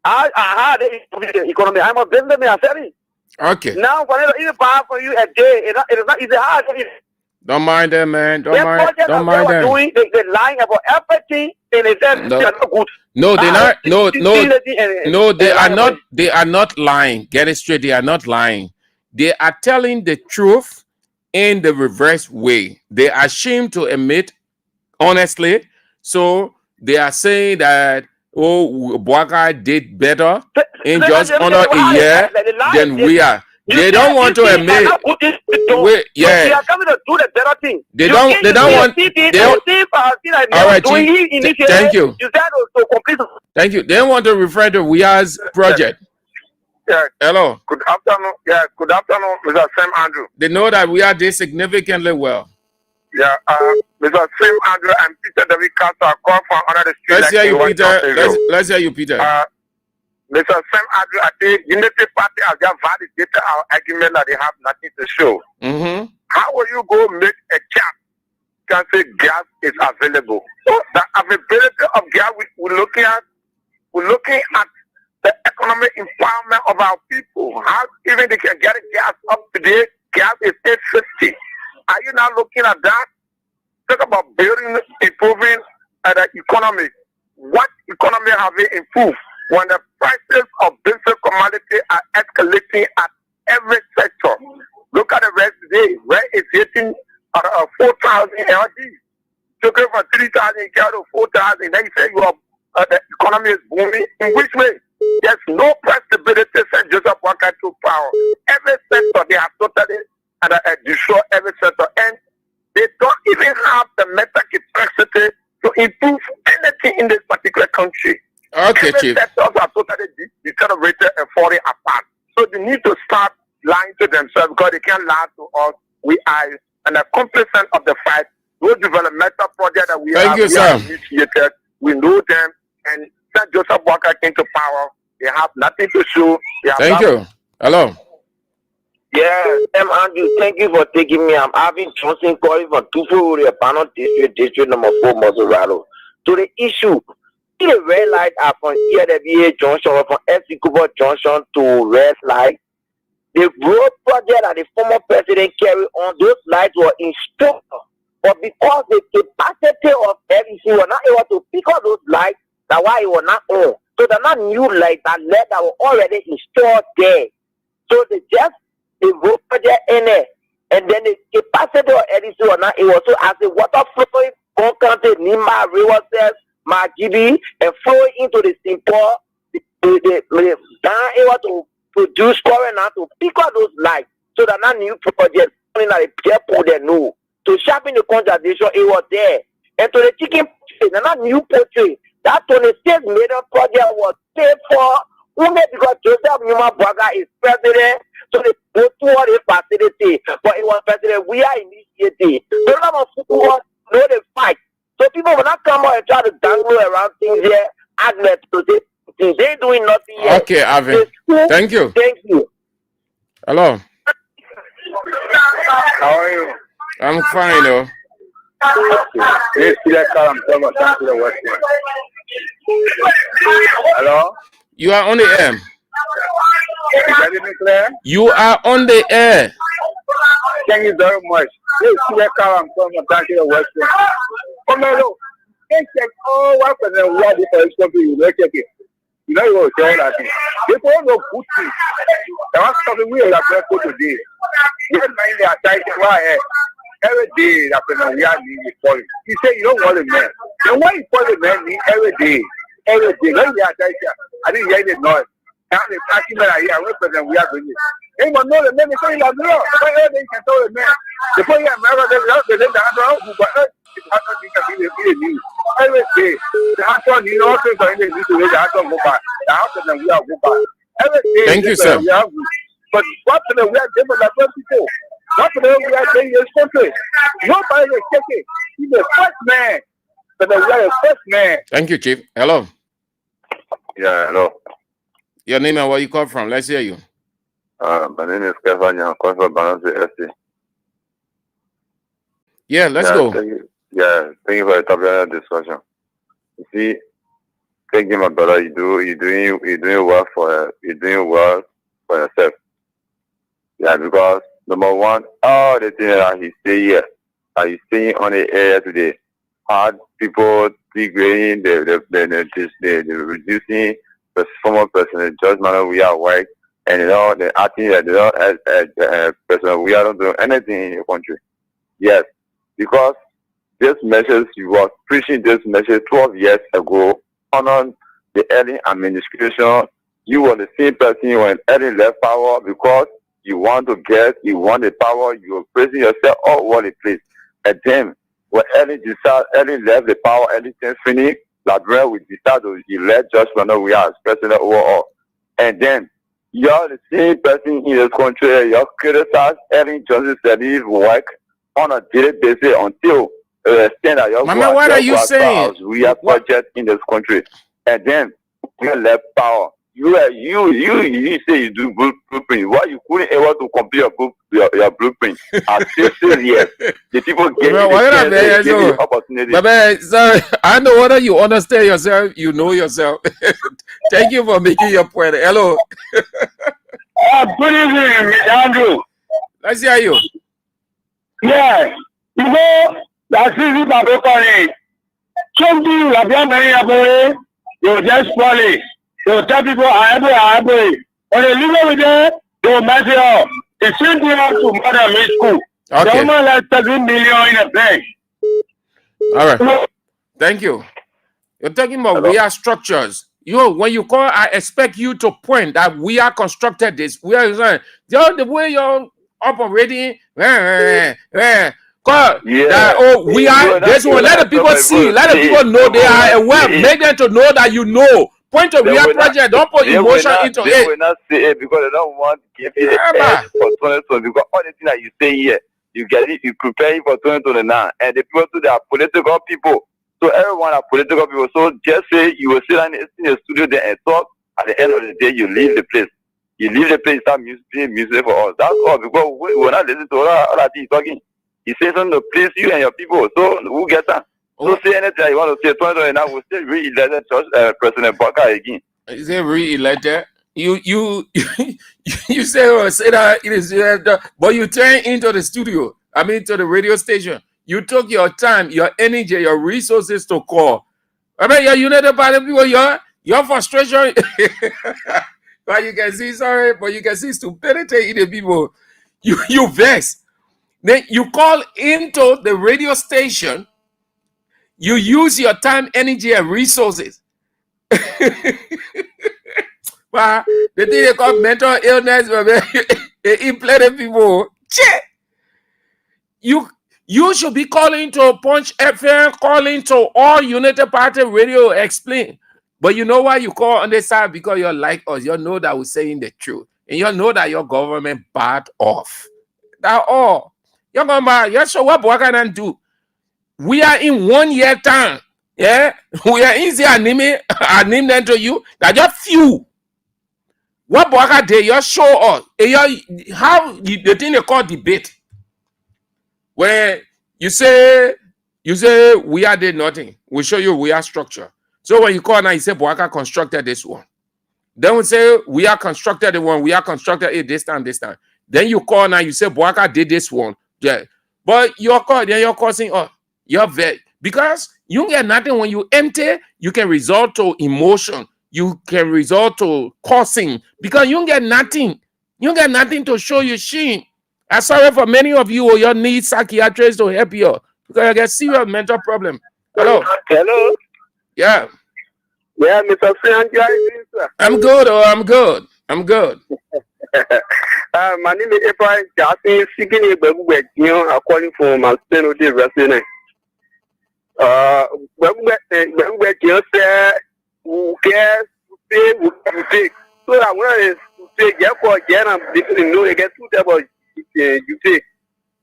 How they improve the economy? I'm a businessman, I'm selling. Okay. Now, whenever you buy for you a day, it is not easy. How Don't mind them, man. Don't mind them. They're lying about everything, and they said No. they're not good. No, they're not. No, they are not. They are not lying. Get it straight. They are not lying. They are telling the truth in the reverse way. They are ashamed to admit honestly. So they are saying that Bouaga did better in just under a year than we are. They don't want to admit. Yeah. They are coming to do the better thing. They don't want. All right, Chief. Thank you. Thank you. They don't want to refer to Wia's project. Yeah. Hello. Good afternoon. Yeah. Good afternoon, Mr. Sam Andrew. They know that Wia did significantly well. Yeah. Mr. Sam Andrew and Peter David Carter call from another street. Let's hear you, Peter. Let's hear you, Peter. Mr. Sam Andrew, I think Unity Party has just validated our argument that they have nothing to show. Mm-hmm. How will you go make a cap? Can say gas is available. So the availability of gas we're looking at the economic empowerment of our people. How even they can get gas up today, gas is $8.50. Are you not looking at that? Talk about building, improving the economy. What economy have we improved when the prices of basic commodity are escalating at every sector? Look at the rest today, where it's hitting 4,000 LD. Took it from 3,000, you get to 4,000. Then you say the economy is booming. In which way? There's no stability since Joseph Boakai took power. Every sector, they have totally destroyed every sector. And they don't even have the mental capacity to improve anything in this particular country. Okay, every Chief. sectors are totally deteriorated and falling apart. So they need to start lying to themselves because they can't lie to us. We are an accomplice of the fight. Those developmental projects that we have initiated, we know them. And since Joseph Boakai came to power, they have nothing to show. Thank you. Hello. Yeah, Andrew, thank you for taking me. I'm Alvin Johnson calling from Tufu, Panel District number 4, Maserado. To the issue, the red light are from EWA Junction or from FC Cooper Junction to red light. The road project that the former president carried on, those lights were installed. But because the capacity of everything were not able to pick up those lights, that's why it was not on. So they're not new lights that were already installed there. So they just the road project in there. And then the capacity of everything was not able to, as the water flowing, County, Nima, River Cells, Majibi, and flowing into the Simple, they not able to produce current now to pick up those lights. So they're not new projects, only that the people they know. To sharpen the contradiction, it was there. And to the chicken poultry, they're not new poultry. That 26 million project was paid for only because Joseph Numa Bouaga is president. So they go toward the facility. But it was president, we are initiating. So a lot of people know the fight. So people will not come out and try to dangle around things here, admit to say they're doing nothing yet. Okay, Alvin. Thank you. Thank you. Hello. How are you? I'm fine, though. Hello? You are on the air. You are on the air. Thank you very much. This is the car I'm coming back to the West. Come on, check all what for the world for something you look at it. You know what you're that. People don't put it. There was something we have to today. Even mind they are trying to why every day that person we are need calling. He say you don't want a man. Then why you call a man every day? Every day. Let me tell you, I didn't hear the noise. Now the party man here, what person we are doing it. Hey, but no, the man is saying that no. Why they can tell the man? The boy I'm married, they let the other who got it. Has not been the news. Every day, the house on you know things are in the news. The house on mobile. The house on we are mobile. Every day, Thank you, sir. We are good. But what for the we are different like people? What for the we are doing in this country? Nobody is checking. He's the first man. But we are the first man. Thank you, Chief. Hello. Yeah, hello. Your name and where you come from? Let's hear you. My name is Kevin. I'm calling from Balance SC. Yeah, let's go. Thank you for the topic of discussion. You see, thank you, my brother. You're doing well for yourself. Yeah, because number one, all the things that he say here, that he's saying on the air today, hard people degrading, the reducing the former person, judgment we are white, and the acting that person we are not doing anything in your country. Yes, because this message, you were preaching this message 12 years ago on the early administration. You were the same person when early left power because you want the power, you were praising yourself all over the place. And then when early left the power, everything finished, Liberia we decided to elect Josh Bernard we are as president overall. And then you're the same person in this country, you're criticized Ellen Johnson said his work on a daily basis until Mama, what are you saying? We have budget in this country, and then we left power. You say you do blueprint. Why you couldn't able to complete your blueprint? At 16 years, the people get the opportunity. But sorry, I know whether you understand yourself, you know yourself. Thank you for making your point. Hello. Good evening, Mr. Andrew. Let's hear you. Yeah, you know. That's easy, Babu Kone. Something like that, you just spoil it. You tell people, I am when they live over there, they will mess it up. They send you out to mother mid school. Okay. The woman like 7 million in a bank. All right. Thank you. You're talking about we are structures. When you call, I expect you to point that we are constructed this. We are the way you're operating. We are this one. Let the people see. Let the people know they are aware. Make them to know that you know. Point to real project. Don't put emotion into it. They will not say it because they don't want to give you for 2020. Because all the things that you say here, you get it. You prepare it for 2029, and the people too, they are political people. So everyone are political people. So just say you will sit down in the studio there and talk. At the end of the day, you leave the place. You leave the place. Start music for us. That's all. Because we will not listen to all that he's talking. He says something to please you and your people. So who gets that? So say anything that you want to say. 2029 we'll still re-elected President Baka again. Is it re-elected? You say that it is, but you turn into the studio. I mean, to the radio station. You took your time, your energy, your resources to call. I mean, you're United Party people. Your frustration. But you can see, sorry, but you can see stupidity in the people. You vex. Then you call into the radio station. You use your time, energy, and resources. But the thing they call mental illness, they implanted people. You should be calling to Punch FM, calling to all United Party Radio explain. But you know why you call on this side? Because you like us. You know that we're saying the truth. And you know that your government bad off. That's all. You're going to you show what Bwaka can do. We are in 1 year time. Yeah? We are easy I name them to you. That just few. What Bwaka did, you show us. How the thing they call debate. Where you say we are did nothing. We show you we are structure. So when you call now, you say Bwaka constructed this one. Then we say we are constructed the one, we are constructed it this time. Then you call now, you say Bwaka did this one. Yeah. But you're causing you're very because you get nothing when you empty, you can resort to emotion, you can resort to cursing because you get nothing. You get nothing to show your shame. I'm sorry for many of you. You need psychiatrists to help you because you get serious mental problem. Hello. Hello. Yeah. Yeah, Mr. Frank, how are you doing, sir? I'm good. Oh, I'm good. I'm good. My name is Efraim Jackson, seeking a baby, I'm calling from my son of the resident. Baby, just who cares, who take. So I want to say, yeah, for Jan, you know, they get two double you take.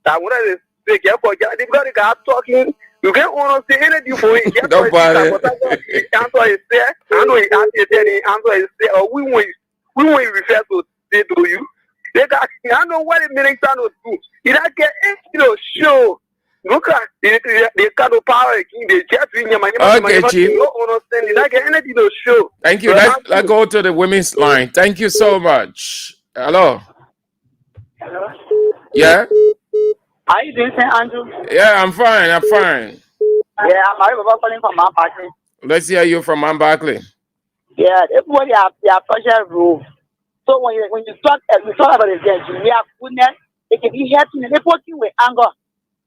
I want to say, yeah, for Jan, they've got a guy talking. You can't want to say anything for it. Don't bother. Answer is there. I know it answer is there. Or we won't refer to say to you. They got, I know what the minister will do. He don't get any show. Look at the kind of power again. They just bring your money. Okay, Chief. You don't understand. They don't get anything to show. Thank you. Let's go to the women's line. Thank you so much. Hello. Hello. Yeah. How you doing, St. Andrew? Yeah, I'm fine. I'm fine. Yeah, I'm Mario Baba calling from Mount Barkley. Let's hear you from Mount Barkley. Yeah, everybody have their project rule. So when you talk about the engineer goodness, it can be helping and working with anger.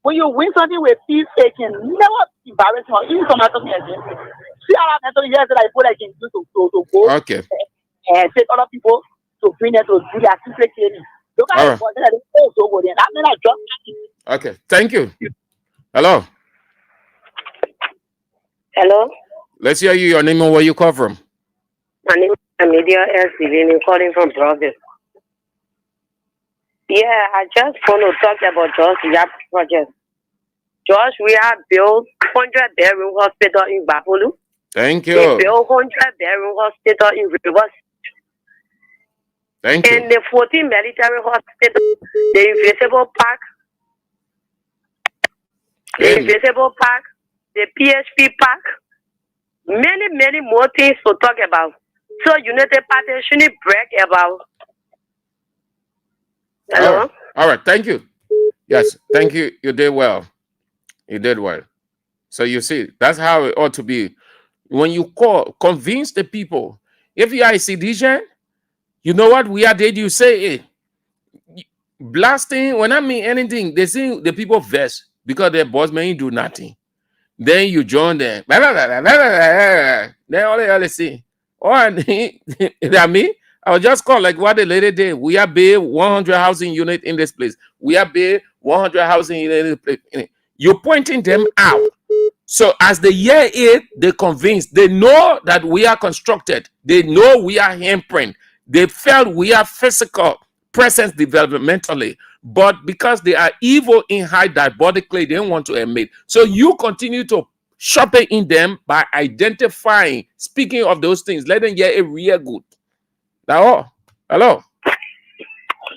When you win something with peace, it can never embarrass you or even come out of me again. See how I'm telling you that I put I can do to go Okay. and take other people to bring them to do their secret training. Look at All it, that is also good. That means I just Okay. Thank you. Hello. Hello, Let's hear you. Your name and where you come from. my name is Amelia S. Divine, calling from Providence. Yeah, I just want to talk about George Weah project. George Weah built 100-bedroom hospital in Bapolu. Thank They you. built 100-bedroom hospital in Rivers. Thank And you. the 14 military hospital, the Invisible Park, the PHP Park, many more things to talk about. So United Party shouldn't brag about. Hello? All right. Thank you. Yes. Thank you. You did well. You did well. So you see, that's how it ought to be. When you convince the people. If you are a citizen, you know what we are did. You say, hey, blasting. When I mean anything, they see the people vex because their boss may do nothing. Then you join them. Then all they see. Oh, I mean, I was just called like what the lady did. We are build 100 housing unit in this place. We are build 100 housing unit in this place. You're pointing them out. So as the year is, they convinced. They know that we are constructed. They know we are handprint. They felt we are physical presence developmentally. But because they are evil in hide diabolically, they don't want to admit. So you continue to shop it in them by identifying, speaking of those things, let them get a real good. Now, hello.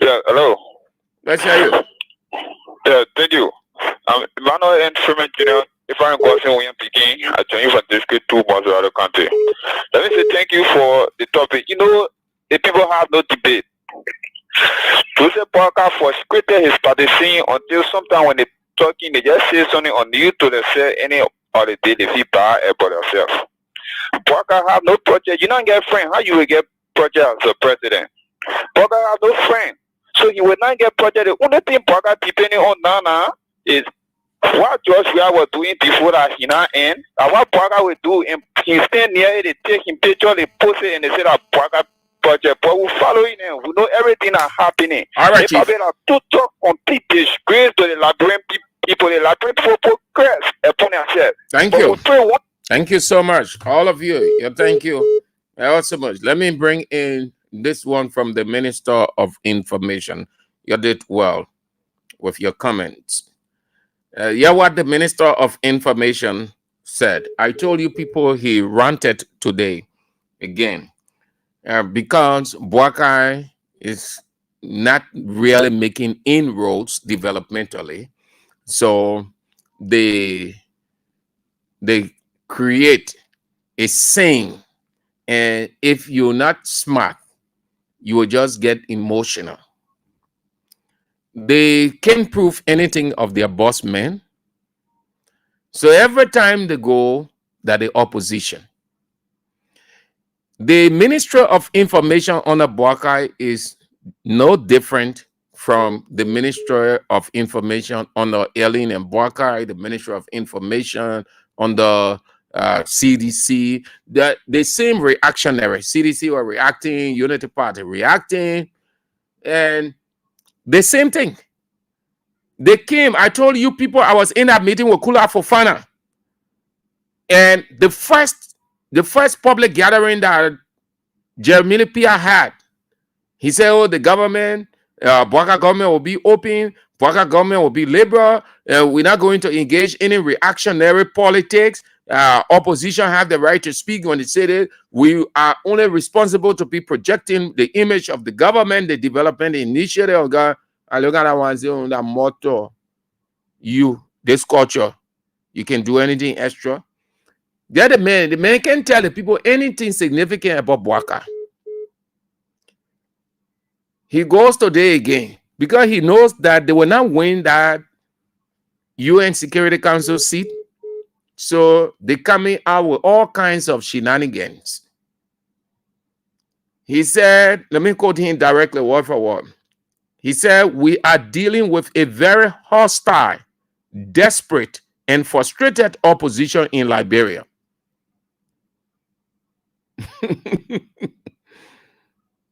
Yeah, hello. Let's hear you. Yeah, thank you. Emmanuel Instrument Junior, if I'm question William Peking, I join you from District 2 Bonzo County. Let me say thank you for the topic. You know, the people have no debate. Joseph Parker frustrated his participation until sometime when they talking, they just say something on you to themselves any of the day they feel bad about themselves. Parker have no project. You don't get friend. How you will get project as a president? Parker have no friend. So he will not get project. The only thing Parker depending on now is what George Weah was doing before that he now end, and what Parker will do, and he stand near it, they take him picture, they post it, and they say that Parker project, but we're following them. We know everything that's happening. All right, Chief. They have total complete disgrace to the Liberian people. The Liberian people progress upon themselves. Thank you. Thank you so much. All of you. Yeah, thank you. So much. Let me bring in this one from the Minister of Information. You did well with your comments. Yeah, what the Minister of Information said. I told you people he ranted today again. Because Boakai is not really making inroads developmentally. So they create a saying, and if you're not smart, you will just get emotional. They can't prove anything of their boss men. So every time they go, that the opposition. The Ministry of Information under Boakai is no different from the Ministry of Information under Eileen and Boakai, the Ministry of Information under CDC. That they seem reactionary. CDC were reacting, Unity Party reacting, and the same thing. They came. I told you people I was in that meeting with Kula Fofana, and the first public gathering that Jeremy Pia had, he said, "Oh, the government, Boakai government will be open. Boakai government will be liberal. We're not going to engage in any reactionary politics. Opposition have the right to speak when they say that we are only responsible to be projecting the image of the government, the development initiative of God." I look at that one saying that motto, this culture, you can do anything extra. The man can tell the people anything significant about Boakai. He goes today again because he knows that they will not win that UN Security Council seat. So they're coming out with all kinds of shenanigans. He said, let me quote him directly, word for word. He said, "We are dealing with a very hostile, desperate, and frustrated opposition in Liberia."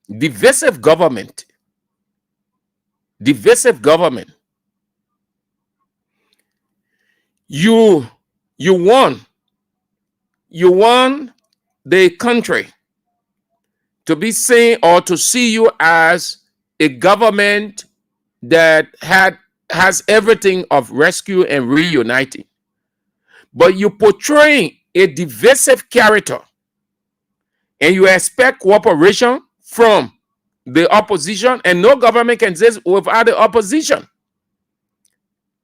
Divisive government. Divisive government. You want the country to be seen or to see you as a government that has everything of rescue and reuniting, but you portray a divisive character and you expect cooperation from the opposition, and no government can exist without the opposition.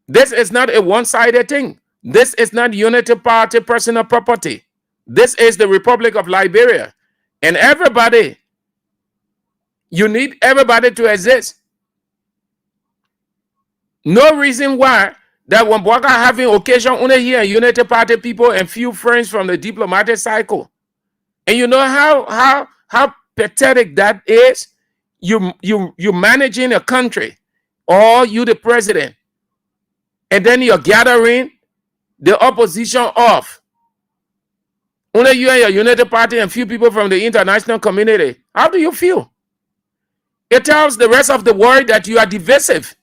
This is not a one-sided thing. This is not Unity Party personal property. This is the Republic of Liberia, and everybody. You need everybody to exist. No reason why that when Boakai having occasion only here Unity Party people and few friends from the diplomatic cycle. And you know how pathetic that is. You managing a country, or you the president, and then you're gathering the opposition off. Only you and your Unity Party and few people from the international community. How do you feel? It tells the rest of the world that you are divisive,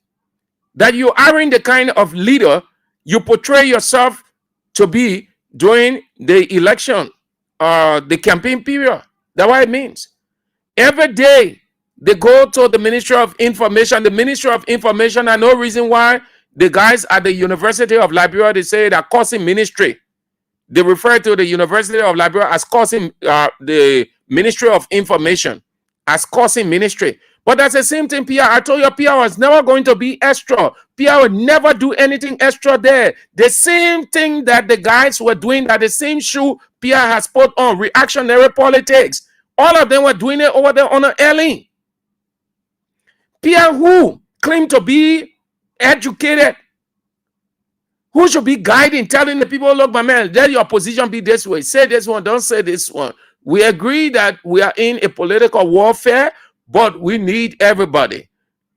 that you aren't the kind of leader you portray yourself to be during the election, the campaign period. That's what it means. Every day they go to the Ministry of Information. The Ministry of Information, I no reason why the guys at the University of Liberia, they say that causing ministry. They refer to the University of Liberia as causing the Ministry of Information as causing ministry. But that's the same thing, PR. I told you, PR was never going to be extra. PR would never do anything extra there. The same thing that the guys were doing, that the same shoe PR has put on, reactionary politics. All of them were doing it over there on the Eileen. PR who claim to be educated, who should be guiding, telling the people, look, my man, let your position be this way. Say this one, don't say this one. We agree that we are in a political warfare, but we need everybody.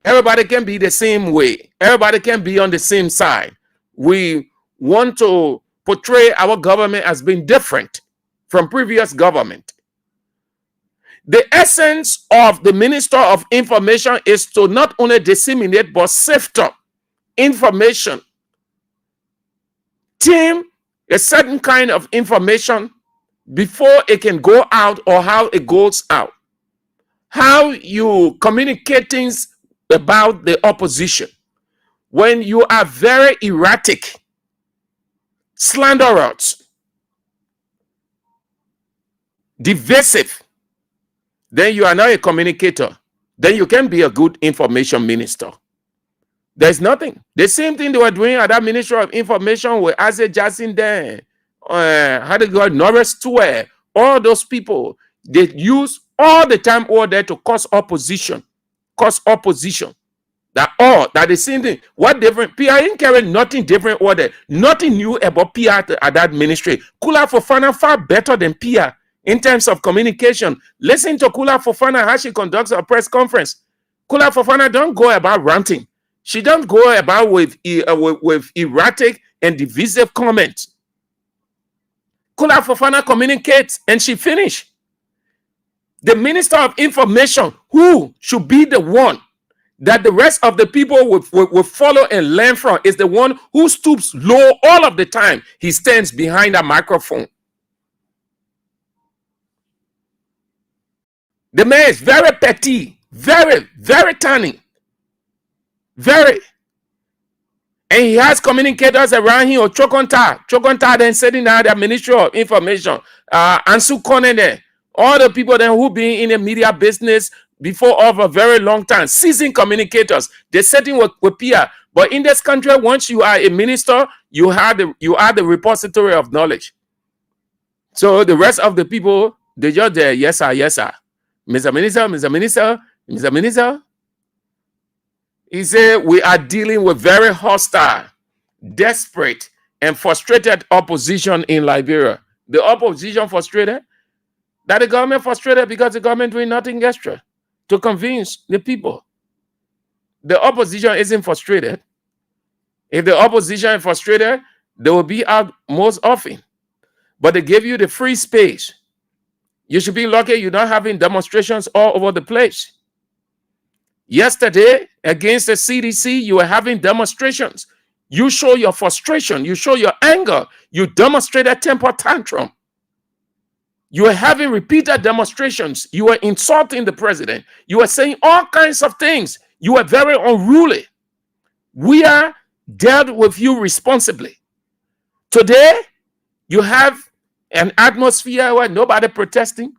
Everybody can be the same way. Everybody can be on the same side. We want to portray our government as being different from previous government. The essence of the Minister of Information is to not only disseminate, but sift up information. Team a certain kind of information before it can go out, or how it goes out. How you communicate things about the opposition. When you are very erratic, slanderous, divisive, then you are not a communicator. Then you can be a good information minister. There's nothing. The same thing they were doing at that Ministry of Information with Ase Jackson there. How they got Norris Stewart, all those people, they use all the time over there to cause opposition. That the same thing. What different? PR ain't carrying nothing different over there. Nothing new about PR at that ministry. Kula Fofana far better than PR in terms of communication. Listen to Kula Fofana, how she conducts a press conference. Kula Fofana don't go about ranting. She don't go about with erratic and divisive comments. Kula Fofana communicates and she finished. The Minister of Information, who should be the one that the rest of the people will follow and learn from, is the one who stoops low all of the time. He stands behind a microphone. The man is very petty, very, very tiny, very. And he has communicators around him, or Chokonta then sitting down at the Ministry of Information, Ansu Konene, all the people then who been in the media business before of a very long time, seasoned communicators. They're sitting with Pia. But in this country, once you are a minister, you are the repository of knowledge. So the rest of the people, they just there, yes sir, yes sir. Mr. Minister, Mr. Minister, Mr. Minister. He said, we are dealing with very hostile, desperate, and frustrated opposition in Liberia. The opposition frustrated, that the government frustrated because the government doing nothing extra to convince the people. The opposition isn't frustrated. If the opposition is frustrated, they will be out most often. But they give you the free space. You should be lucky you're not having demonstrations all over the place. Yesterday, against the CDC, you were having demonstrations. You show your frustration. You show your anger. You demonstrate a temper tantrum. You were having repeated demonstrations. You were insulting the president. You were saying all kinds of things. You were very unruly. We are dealt with you responsibly. Today, you have an atmosphere where nobody protesting,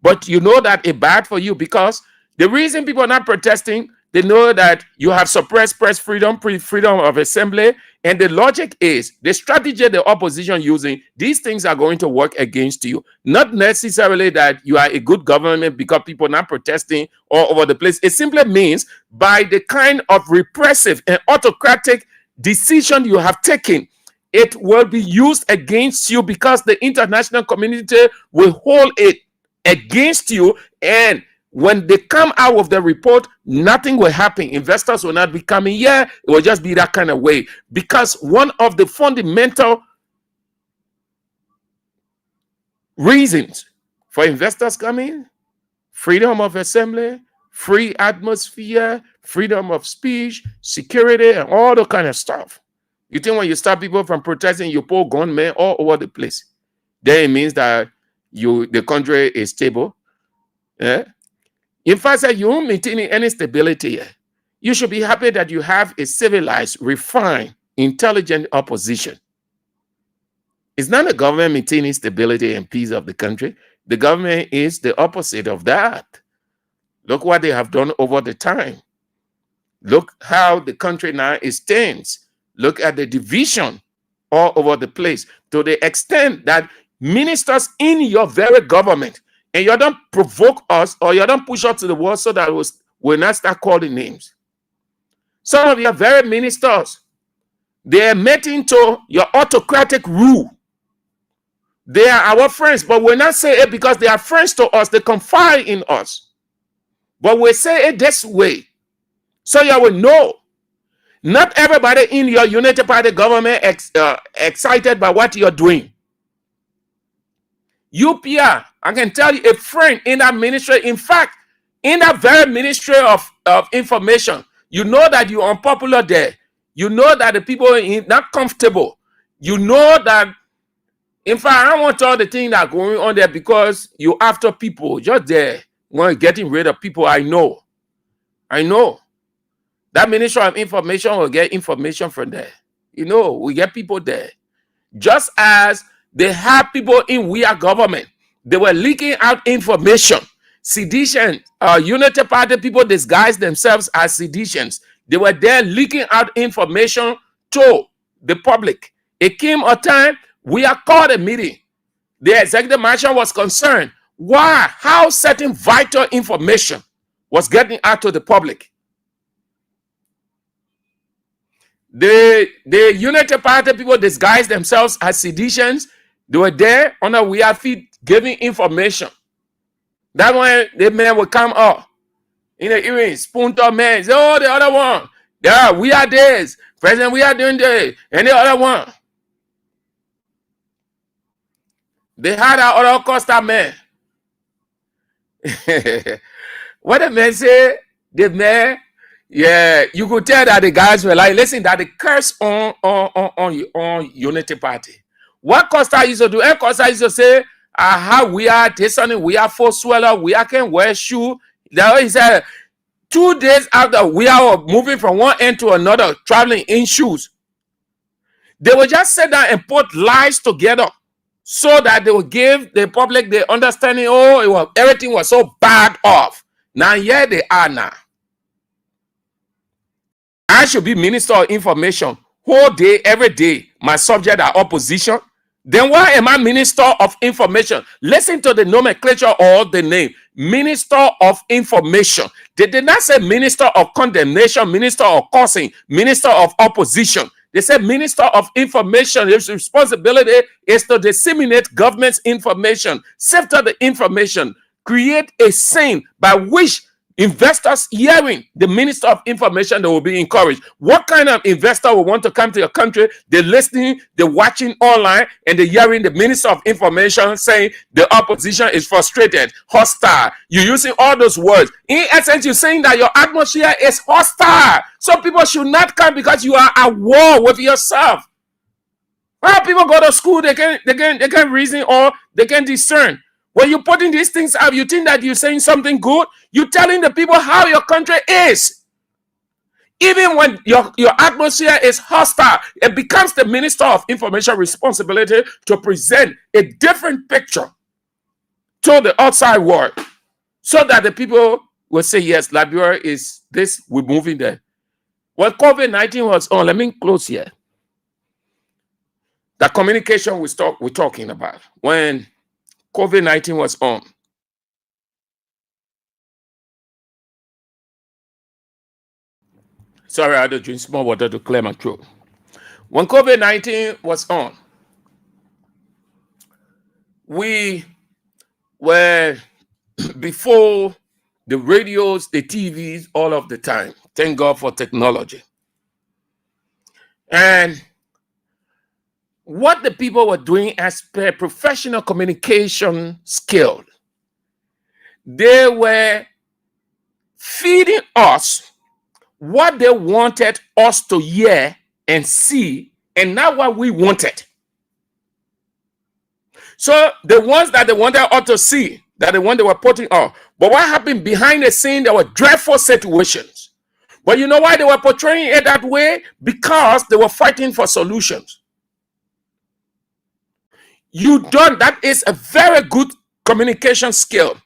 but you know that it's bad for you because the reason people are not protesting, they know that you have suppressed press freedom, freedom of assembly, and the logic is the strategy the opposition using, these things are going to work against you. Not necessarily that you are a good government because people are not protesting all over the place. It simply means by the kind of repressive and autocratic decision you have taken, it will be used against you because the international community will hold it against you. And when they come out with the report, nothing will happen. Investors will not be coming here. It will just be that kind of way. Because one of the fundamental reasons for investors coming, freedom of assembly, free atmosphere, freedom of speech, security, and all the kind of stuff. You think when you stop people from protesting, you pull gunmen all over the place. Then it means that the country is stable. Yeah? In fact, you aren't maintaining any stability here. You should be happy that you have a civilized, refined, intelligent opposition. It's not the government maintaining stability and peace of the country. The government is the opposite of that. Look what they have done over the time. Look how the country now is tense. Look at the division all over the place to the extent that ministers in your very government, and you don't provoke us or you don't push us to the wall so that we'll not start calling names. Some of your very ministers, they are met into your autocratic rule. They are our friends, but we'll not say it because they are friends to us. They confide in us. But we say it this way so you will know. Not everybody in your Unity Party government excited by what you're doing. UPR, I can tell you, a friend in that ministry, in fact, in that very ministry of information, you know that you're unpopular there. You know that the people are not comfortable. You know that, in fact, I don't want all the things that are going on there because you're after people just there, getting rid of people. I know. That Ministry of Information will get information from there. You know, we get people there. Just as they have people in we are government, they were leaking out information. Sedition, Unity Party people disguise themselves as seditions. They were there leaking out information to the public. It came a time we are called a meeting. The executive mansion was concerned. Why? How certain vital information was getting out to the public. The Unity Party people disguised themselves as seditions. They were there on a we are feet giving information. That when the men will come up In the evening, spoon top man. Say, oh, the other one. Yeah, we are this. President, we are doing this. And the other one. They had our other Costa man. What the man say, the man, yeah, you could tell that the guys were like, listen, that the curse on Unity Party. What Costa used to do, and Costa used to say, aha, we are this and we are for sweller, we are can wear shoe. That he said 2 days after we are moving from one end to another, traveling in shoes. They will just sit down and put lies together so that they will give the public the understanding, oh, everything was so bad off. Now, here they are now. I should be Minister of Information whole day, every day. My subject are opposition. Then why am I Minister of Information? Listen to the nomenclature or the name. Minister of Information. They did not say Minister of Condemnation, Minister of Cursing, Minister of Opposition. They said Minister of Information. His responsibility is to disseminate government's information, sift the information, create a scene by which investors hearing the Minister of Information, they will be encouraged. What kind of investor will want to come to your country? They're listening, they're watching online, and they're hearing the Minister of Information saying the opposition is frustrated, hostile. You're using all those words. In essence, you're saying that your atmosphere is hostile. So people should not come because you are at war with yourself. Well, people go to school, they can reason or they can discern. When you're putting these things up, you think that you're saying something good. You're telling the people how your country is. Even when your atmosphere is hostile, it becomes the Minister of Information responsibility to present a different picture to the outside world so that the people will say, yes, Liberia is this, we're moving there. When COVID-19 was on, let me close here. The communication we're talking about. When COVID-19 was on. Sorry, I had to drink small water to clear my throat. When COVID-19 was on, we were before the radios, the TVs, all of the time. Thank God for technology. And what the people were doing as per professional communication skill, they were feeding us what they wanted us to hear and see, and not what we wanted. So the ones that they wanted us to see, that the one they were putting on. But what happened behind the scene, there were dreadful situations. But you know why they were portraying it that way? Because they were fighting for solutions. That is a very good communication skill.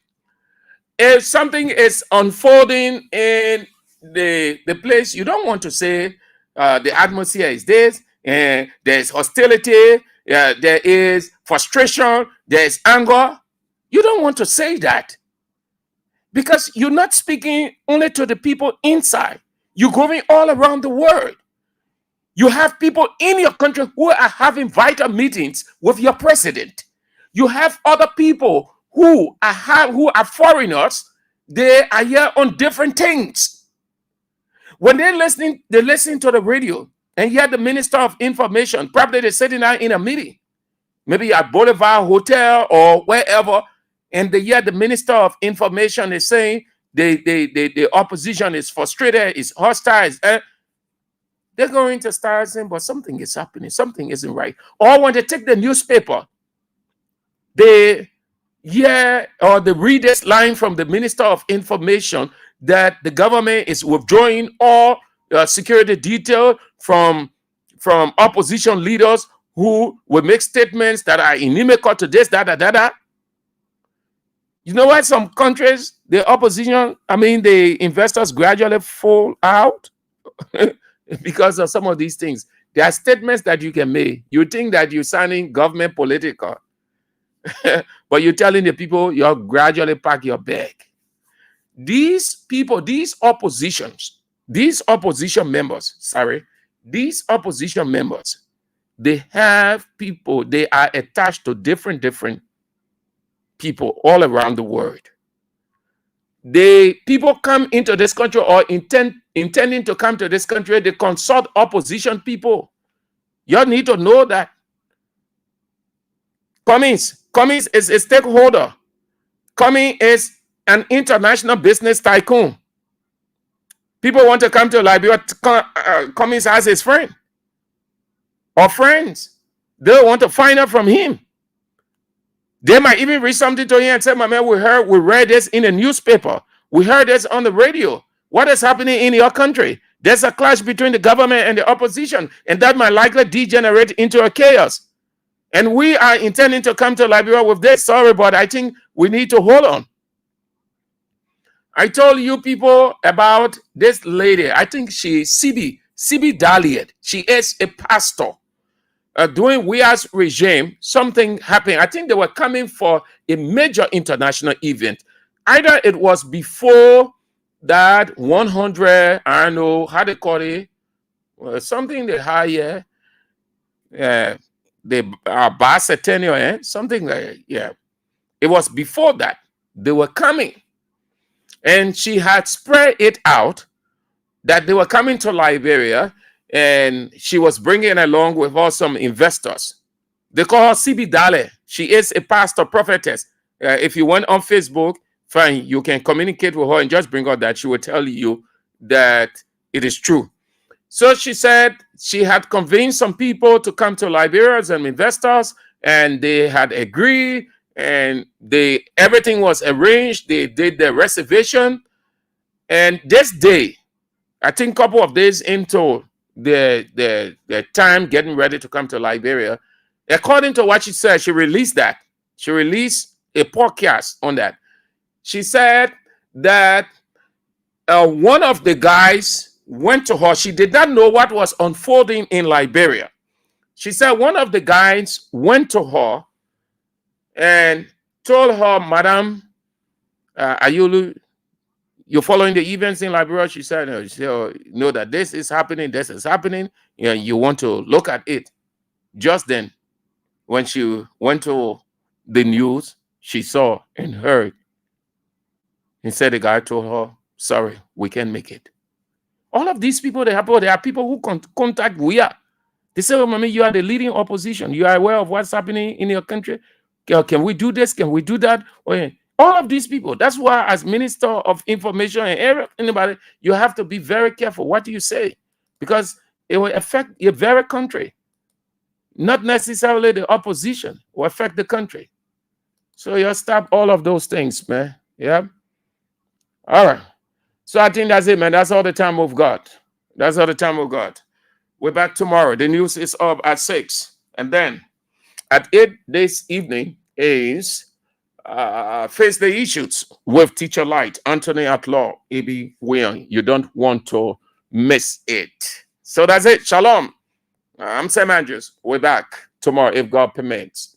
If something is unfolding in the place, you don't want to say the atmosphere is this, and there's hostility, there is frustration, there is anger. You don't want to say that because you're not speaking only to the people inside. You're going all around the world. You have people in your country who are having vital meetings with your president. You have other people who are foreigners. They are here on different things. When they listen to the radio and hear the Minister of Information. Probably they're sitting down in a meeting, maybe at Boulevard Hotel or wherever, and they hear the Minister of Information is saying the opposition is frustrated, is hostile, they're going to start saying, but something is happening, something isn't right. Or when they take the newspaper, they hear or they read this line from the Minister of Information that the government is withdrawing all security detail from opposition leaders who will make statements that are inimical to this, that. You know why some countries, the opposition, the investors gradually fall out? Because of some of these things. There are statements that you can make. You think that you're signing government political, but you're telling the people you'll gradually pack your bag. These people, these opposition members, they have people, they are attached to different people all around the world. the people come into this country or intending to come to this country, they consult opposition people. You need to know that. Cummings is a stakeholder. Cummings is an international business tycoon. People want to come to Liberia. Cummings has his friend or friends. They want to find out from him. They might even read something to him and say, "My man, we read this in a newspaper. We heard this on the radio. What is happening in your country? There's a clash between the government and the opposition, and that might likely degenerate into a chaos. And we are intending to come to Liberia with this. Sorry, but I think we need to hold on." I told you people about this lady. I think she's Sibi Daliet. She is a pastor. During Weah's regime, something happened. I think they were coming for a major international event. Either it was before that 100, I don't know how they call it, something they hire, the bicentennial, something like that. Yeah. It was before that. They were coming. And she had spread it out that they were coming to Liberia, and she was bringing along with her some investors. They call her Sibi Dale. She is a pastor prophetess. If you went on Facebook, fine, you can communicate with her and just bring her that. She will tell you that it is true. So she said she had convinced some people to come to Liberia as investors, and they had agreed, and everything was arranged. They did the reservation. And this day, I think a couple of days into the time getting ready to come to Liberia, according to what she said, she released that. She released a podcast on that. She said that one of the guys went to her. She did not know what was unfolding in Liberia. She said one of the guys went to her and told her, "Madam, are you following the events in Liberia?" She said, "No." She said, "Oh, know that this is happening, you want to look at it." Just then, when she went to the news, she saw and heard. Instead, the guy told her, "Sorry, we can't make it." All of these people, there are people who contact Weah. They say, "Oh, mommy, you are the leading opposition. You are aware of what's happening in your country. Can we do this? Can we do that?" All of these people. That's why, as Minister of Information and anybody, you have to be very careful what you say, because it will affect your very country. Not necessarily the opposition will affect the country. So you stop all of those things, man. Yeah. All right. So I think that's it, man. That's all the time we've got. We're back tomorrow. The news is up at 6. And then at 8 this evening is Face the Issues with Teacher Light, Anthony Atlaw, A.B. William. You don't want to miss it. So that's it. Shalom. I'm Sam Andrews. We're back tomorrow if God permits.